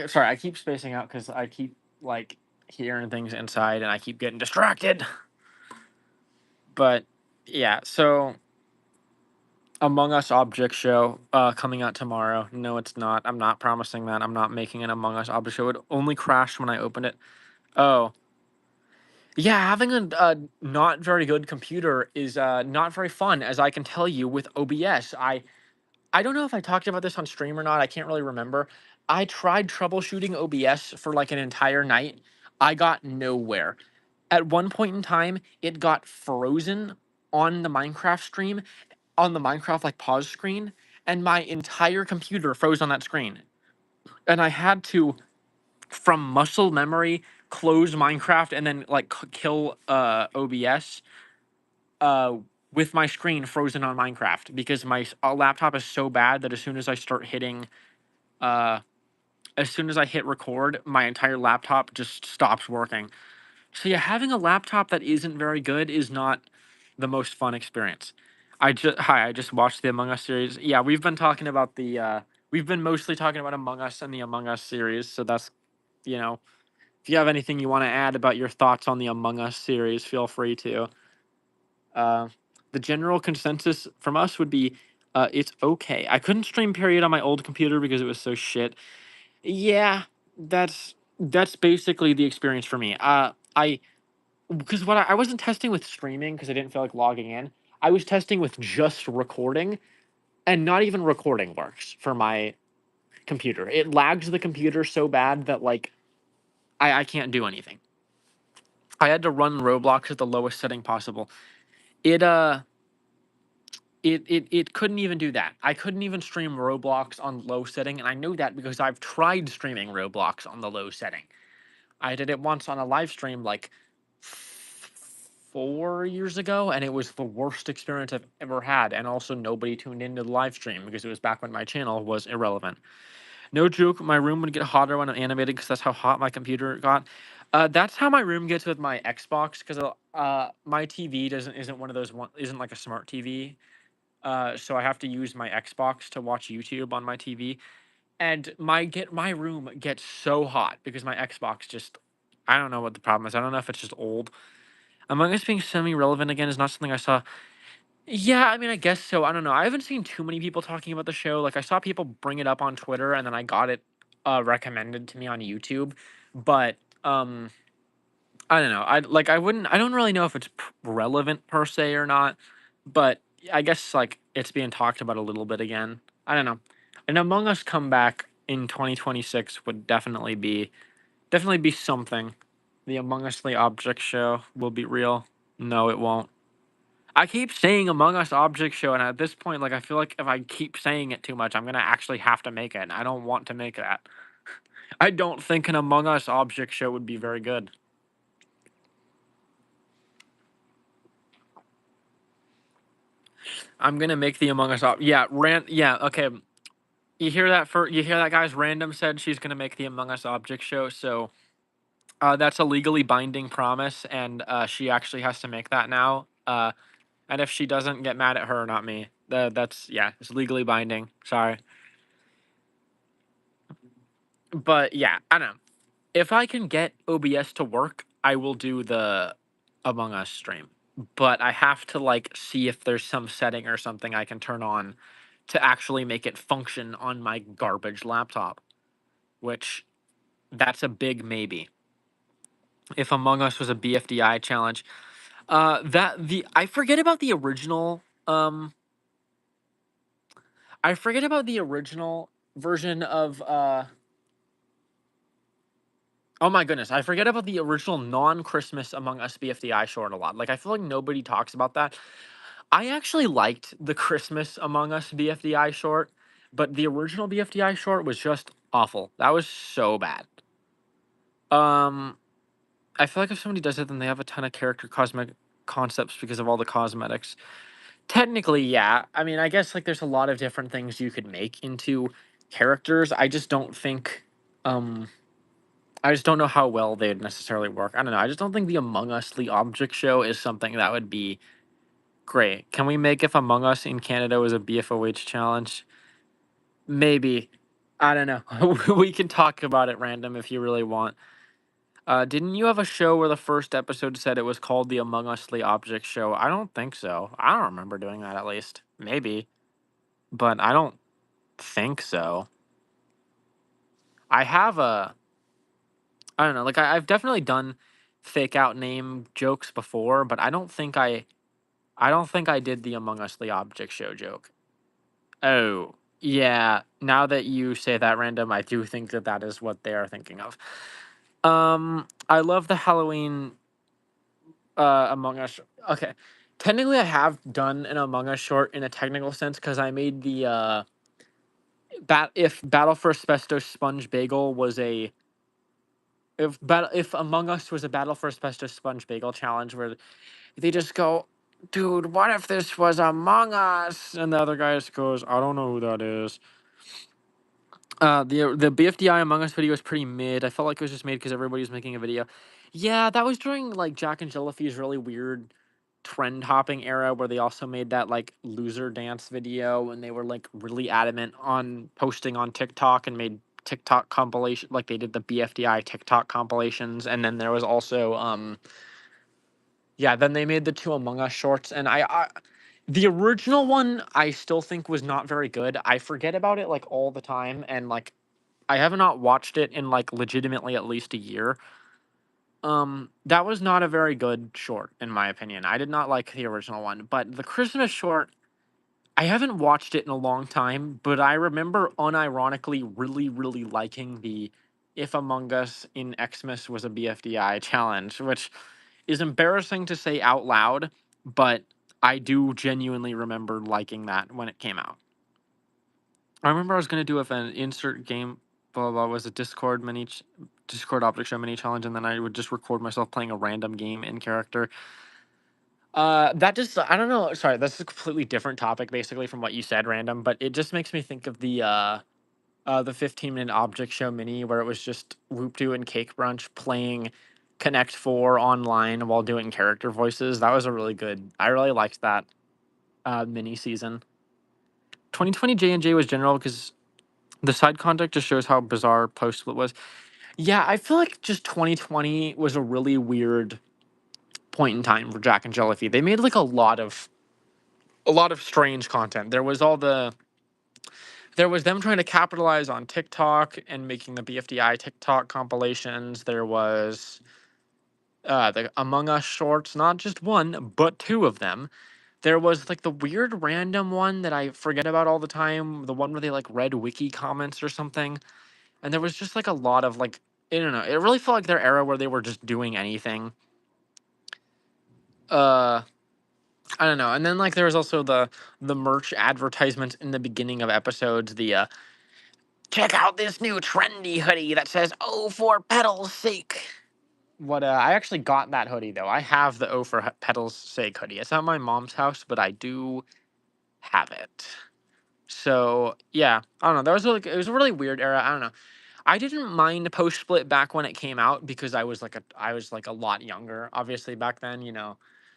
Speaker 1: sorry, I keep spacing out because I keep like hearing things inside and I keep getting distracted. But yeah, so Among Us Object Show coming out tomorrow. No, it's not. I'm not promising that. I'm not making an Among Us Object Show. It only crashed when I opened it. Oh, Yeah, having a not very good computer is not very fun, as I can tell you with OBS. I don't know if I talked about this on stream or not. I can't really remember. I tried troubleshooting OBS for like an entire night. I got nowhere. At one point in time, it got frozen on the Minecraft stream, on the Minecraft like pause screen, and my entire computer froze on that screen. And I had to, from muscle memory, close Minecraft and then like kill OBS uh with my screen frozen on Minecraft because my laptop is so bad that as soon as I start hitting uh as soon as I hit record, my entire laptop just stops working. So yeah, having a laptop that isn't very good is not the most fun experience. I just watched the Among Us series. Yeah, we've been mostly talking about Among Us and the Among Us series, so that's, you know, if you have anything you want to add about your thoughts on the Among Us series, feel free to. Uh, the general consensus from us would be it's okay. I couldn't stream period on my old computer because it was so shit. Yeah, that's basically the experience for me. I because I wasn't testing with streaming because I didn't feel like logging in. I was testing with just recording, and not even recording works for my computer. It lags the computer so bad that like I can't do anything. I had to run Roblox at the lowest setting possible. It it couldn't even do that. I couldn't even stream Roblox on low setting, and I know that because I've tried streaming Roblox on the low setting. I did it once on a live stream like 4 years ago, and it was the worst experience I've ever had. And also, nobody tuned into the live stream because it was back when my channel was irrelevant. No joke, my room would get hotter when I'm animated because that's how hot my computer got. That's how my room gets with my Xbox because my TV isn't one of those isn't like a smart TV. So I have to use my Xbox to watch YouTube on my TV, and my room gets so hot because my Xbox just, I don't know what the problem is. I don't know if it's just old. Among Us being semi-relevant again is not something I saw. Yeah, I mean, I guess so. I don't know. I haven't seen too many people talking about the show. Like I saw people bring it up on Twitter, and then I got it recommended to me on YouTube. But I don't know. I don't really know if it's relevant per se or not. But I guess like it's being talked about a little bit again. I don't know. An Among Us comeback in 2026 would definitely be something. The Among Us the Object Show will be real. No, it won't. I keep saying Among Us Object Show, and at this point, like I feel like if I keep saying it too much, I'm gonna actually have to make it, and I don't want to make that. I don't think an Among Us Object Show would be very good. I'm gonna make the Among Us. Yeah, Yeah, okay. You hear that, guys? Random said she's gonna make the Among Us Object Show, so that's a legally binding promise, and she actually has to make that now. And if she doesn't, get mad at her, not me. That's yeah, it's legally binding. Sorry, but yeah, I don't know. If I can get OBS to work, I will do the Among Us stream. But I have to like see if there's some setting or something I can turn on to actually make it function on my garbage laptop, which that's a big maybe. If Among Us was a BFDI challenge, that the I forget about the original. I forget about the original version of. Oh my goodness, I forget about the original non-Christmas Among Us BFDI short a lot. Like I feel like nobody talks about that. I actually liked the Christmas Among Us BFDI short, but the original BFDI short was just awful. That was so bad. Um, I feel like if somebody does it, then they have a ton of character cosmetic concepts because of all the cosmetics. Technically, yeah. I mean, I guess like there's a lot of different things you could make into characters. Um I just don't know how well they'd necessarily work. I don't know. I just don't think the Among Us the object show is something that would be great. Can we make if Among Us in Canada was a BFOH challenge? Maybe. I don't know. We can talk about it random if you really want. Didn't you have a show where the first episode said it was called the Among Us the Object Show? I don't think so. I don't remember doing that at least. Maybe, but I don't think so. I have a. I don't know. Like I've definitely done fake out name jokes before, but I don't think I did the Among Us the Object Show joke. Oh, yeah. Now that you say that, random, I do think that that is what they are thinking of. I love the Halloween Among Us. Okay, technically, I have done an Among Us short in a technical sense because I made the if Battle for Asbestos Sponge Bagel was a if Among Us was a Battle for Asbestos Sponge Bagel challenge where they just go, dude, what if this was Among Us? And the other guy just goes, I don't know who that is. The BFDI Among Us video was pretty mid. I felt like it was just made because everybody was making a video. Yeah, that was during like Jack and Jillifee's really weird trend hopping era where they also made that like loser dance video and they were like really adamant on posting on TikTok and made TikTok compilation like they did the BFDI TikTok compilations. And then there was also yeah, then they made the two Among Us shorts, and I the original one I still think was not very good. I forget about it like all the time, and like I have not watched it in like legitimately at least a year. That was not a very good short in my opinion. I did not like the original one, but the Christmas short, I haven't watched it in a long time, but I remember unironically really, really liking the if Among Us in Xmas was a BFDI challenge, which is embarrassing to say out loud, but I do genuinely remember liking that when it came out. I remember I was gonna do if an insert game blah blah blah was a Discord object show mini challenge, and then I would just record myself playing a random game in character. That just I don't know. Sorry, that's a completely different topic basically from what you said, random. But it just makes me think of the 15-minute object show mini where it was just Whoop-Doo and Cake Brunch playing Connect 4 online while doing character voices. That was a really good. I really liked that mini season. 2020 J&J was general because the side content just shows how bizarre post split was. Yeah, I feel like just 2020 was a really weird point in time for Jack and Jellify. They made like a lot of strange content. There was them trying to capitalize on TikTok and making the BFDI TikTok compilations. There was the Among Us shorts, not just one, but two of them. There was like the weird random one that I forget about all the time, the one where they like read wiki comments or something. And there was just like a lot of like I don't know. It really felt like their era where they were just doing anything. Uh I don't know. And then like there was also the merch advertisements in the beginning of episodes, the check out this new trendy hoodie that says "Oh for pedal's sake." What I actually got that hoodie though. I have the "Oh for pedal's sake" hoodie. It's at my mom's house, but I do have it. So yeah, I don't know. It was a really weird era. I don't know. I didn't mind post split back when it came out because I was like a lot younger. Obviously back then,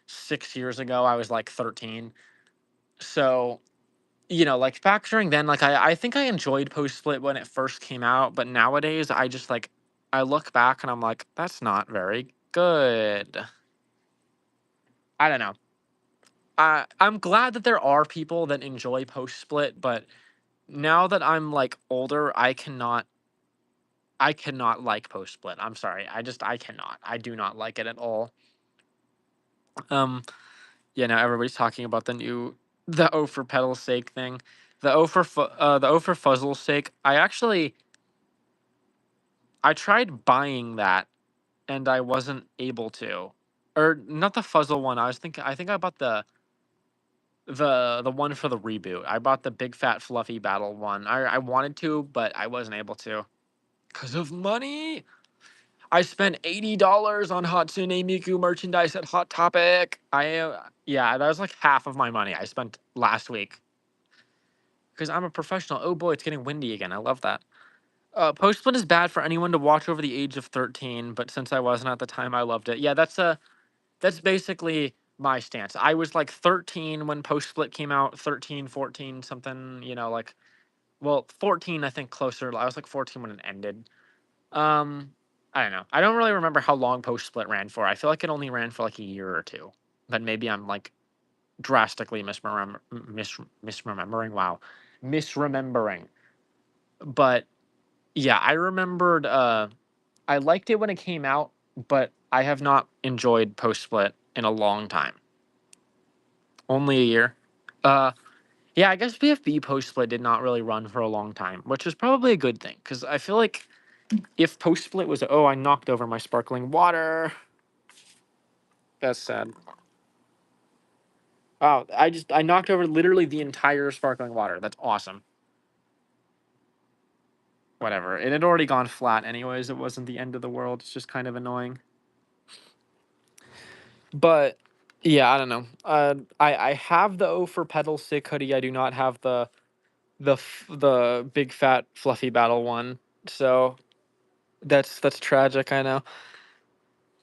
Speaker 1: 6 years ago, I was like 13. So like factoring then, like I think I enjoyed post split when it first came out, but nowadays I just like I look back and I'm like, that's not very good. I don't know. I'm glad that there are people that enjoy post split, but now that I'm like older, I cannot like post split. I'm sorry. I cannot. I do not like it at all. Um now everybody's talking about the O for pedal's sake thing. The O for fuzzle's sake. I tried buying that and I wasn't able to. Or not the fuzzle one. I think I bought the one for the reboot. I bought the big fat fluffy battle one. I wanted to, but I wasn't able to. Cause of money. I spent $80 on Hatsune Miku merchandise at Hot Topic. Yeah, that was like half of my money I spent last week. Because I'm a professional. Oh boy, it's getting windy again. I love that. Post Split is bad for anyone to watch over the age of 13, but since I wasn't at the time, I loved it. Yeah, that's basically my stance. I was like 13 when Post Split came out, 13, 14, something, like, well, 14, I think closer. I was like 14 when it ended. Um, I don't know. I don't really remember how long Post Split ran for. I feel like it only ran for like a year or two, but maybe I'm like drastically misremembering. Wow, misremembering. But yeah, I remembered. I liked it when it came out, but I have not enjoyed post split in a long time. Only a year. Uh, yeah, I guess BFB post split did not really run for a long time, which is probably a good thing because I feel like if post split was, oh, I knocked over my sparkling water. That's sad. Wow, I knocked over literally the entire sparkling water. That's awesome. Whatever. It had already gone flat anyways. It wasn't the end of the world. It's just kind of annoying. But yeah, I don't know. I have the O for pedal sick hoodie. I do not have the big fat fluffy battle one. So that's tragic, I know.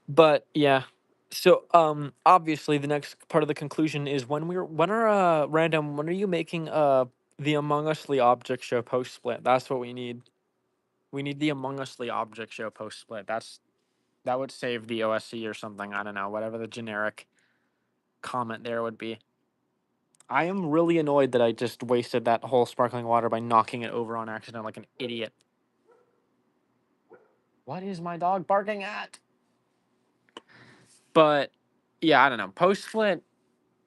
Speaker 1: But yeah. So obviously the next part of the conclusion is when are random when are you making the Among Usly object show post split? That's what we need. We need the Among Usly object show post split. That would save the OSC or something. I don't know, whatever the generic comment there would be. I am really annoyed that I just wasted that whole sparkling water by knocking it over on accident like an idiot. What is my dog barking at? But yeah, I don't know. Post split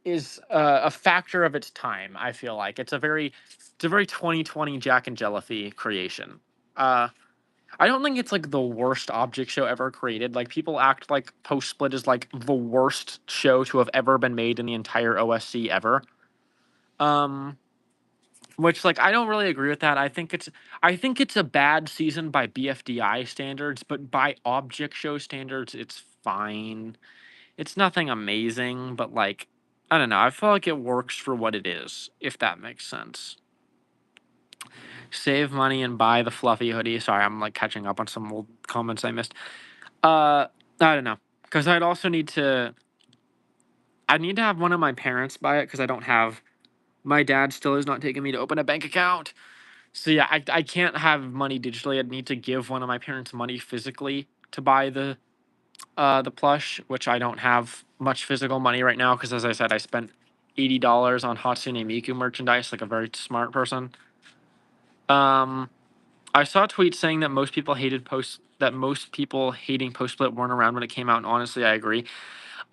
Speaker 1: is a factor of its time. I feel like it's a very 2020 Jack and Jellyfy creation. Uh, I don't think it's like the worst object show ever created. Like people act like Post Split is like the worst show to have ever been made in the entire OSC ever. Um, which like I don't really agree with that. I think it's a bad season by BFDI standards, but by object show standards, it's fine. It's nothing amazing, but like I don't know. I feel like it works for what it is, if that makes sense. Save money and buy the fluffy hoodie. Sorry, I'm like catching up on some old comments I missed. I don't know, because I need to have one of my parents buy it because I don't have. My dad still is not taking me to open a bank account. So yeah, I can't have money digitally. I'd need to give one of my parents money physically to buy the plush, which I don't have much physical money right now because as I said, I spent $80 on Hatsune Miku merchandise like a very smart person. Um, I saw a tweet saying that most people hating post split weren't around when it came out, and honestly, I agree.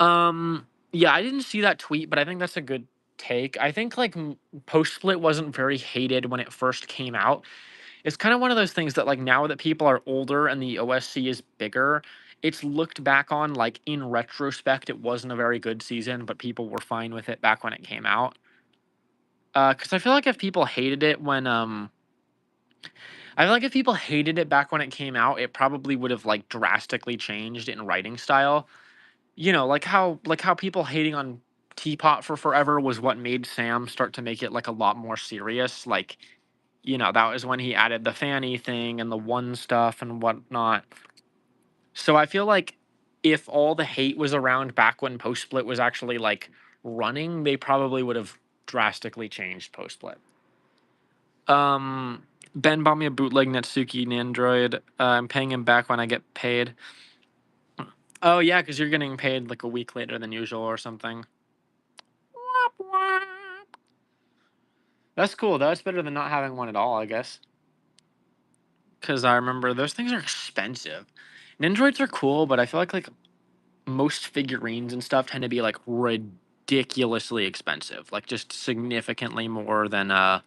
Speaker 1: Yeah, I didn't see that tweet, but I think that's a good take. I think like post split wasn't very hated when it first came out. It's kind of one of those things that like now that people are older and the OSC is bigger, it's looked back on like in retrospect it wasn't a very good season, but people were fine with it back when it came out. Cuz I feel like if people hated it when I feel like if people hated it back when it came out, it probably would have like drastically changed in writing style. You know, like how people hating on Teapot for forever was what made Sam start to make it like a lot more serious. Like, you know, that was when he added the Fanny thing and the one stuff and whatnot. So I feel like if all the hate was around back when Post Split was actually like running, they probably would have drastically changed Post Split. Ben bought me a bootleg Netsuki Nandroid. I'm paying him back when I get paid. Oh yeah, because you're getting paid like a week later than usual or something. That's cool. That's better than not having one at all, I guess. Because I remember those things are expensive. Nindroids are cool, but I feel like most figurines and stuff tend to be like ridiculously expensive, like just significantly more than I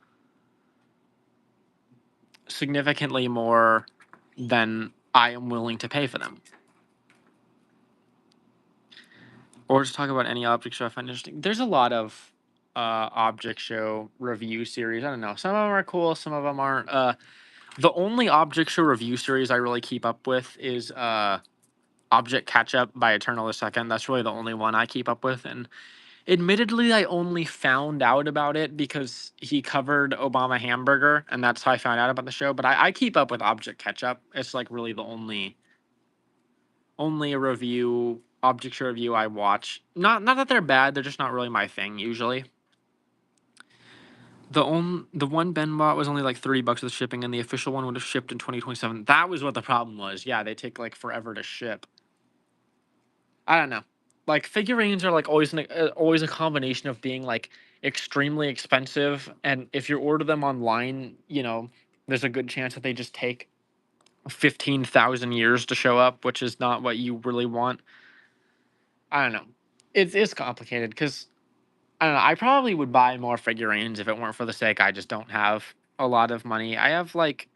Speaker 1: am willing to pay for them. Or just talk about any object show I find interesting. There's a lot of object show review series. I don't know. Some of them are cool, some of them aren't. The only object show review series I really keep up with is Object Catch Up by Eternal the Second. That's really the only one I keep up with. And admittedly, I only found out about it because he covered Obama Hamburger, and that's how I found out about the show. But I keep up with Object Catch Up. It's like really the only review object show review I watch. Not that they're bad, they're just not really my thing usually. The one Ben bought was only like $30 with shipping, and the official one would have shipped in 2027. That was what the problem was. Yeah, they take like forever to ship. I don't know. Like figurines are like always a combination of being like extremely expensive, and if you order them online, you know, there's a good chance that they just take 15,000 years to show up, which is not what you really want. I don't know. It's complicated because I don't know. I probably would buy more figurines if it weren't for the sake I just don't have a lot of money. I have like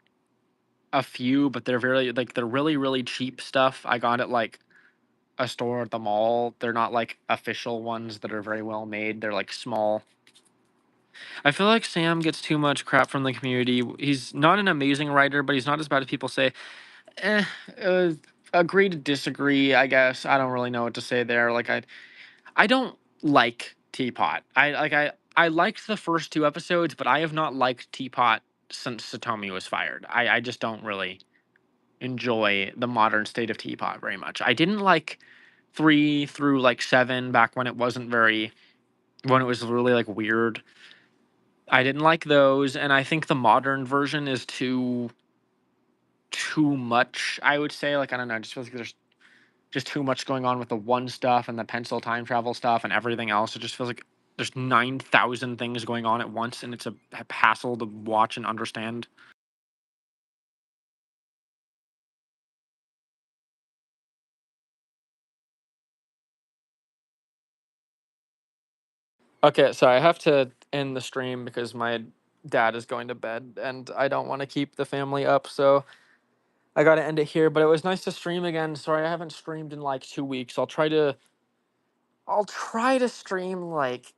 Speaker 1: a few, but they're very like they're really really cheap stuff. I got at like a store at the mall. They're not like official ones that are very well made. They're like small. I feel like Sam gets too much crap from the community. He's not an amazing writer, but he's not as bad as people say. Eh, uh, agree to disagree, I guess. I don't really know what to say there. Like I don't like Teapot. I liked the first two episodes, but I have not liked Teapot since Satomi was fired. I just don't really enjoy the modern state of Teapot very much. I didn't like 3 through like 7 back when it wasn't very when it was really like weird. I didn't like those, and I think the modern version is too much, I would say. Like I don't know, I just feel like there's just too much going on with the one stuff and the pencil time travel stuff and everything else. It just feels like there's 9,000 things going on at once, and it's a hassle to watch and understand. Okay, so I have to end the stream because my dad is going to bed and I don't want to keep the family up, so I got to end it here. But it was nice to stream again. Sorry I haven't streamed in like 2 weeks. I'll try to stream like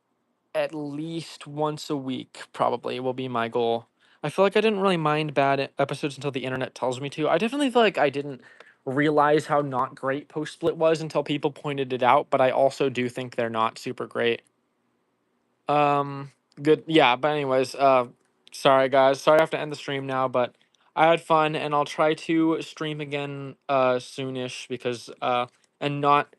Speaker 1: at least once a week, probably will be my goal. I feel like I didn't really mind bad episodes until the internet tells me to. I definitely feel like I didn't realize how not great Post Split was until people pointed it out, but I also do think they're not super great. Um, good. Yeah, but anyways, sorry guys. Sorry I have to end the stream now, but I had fun and I'll try to stream again soonish because and not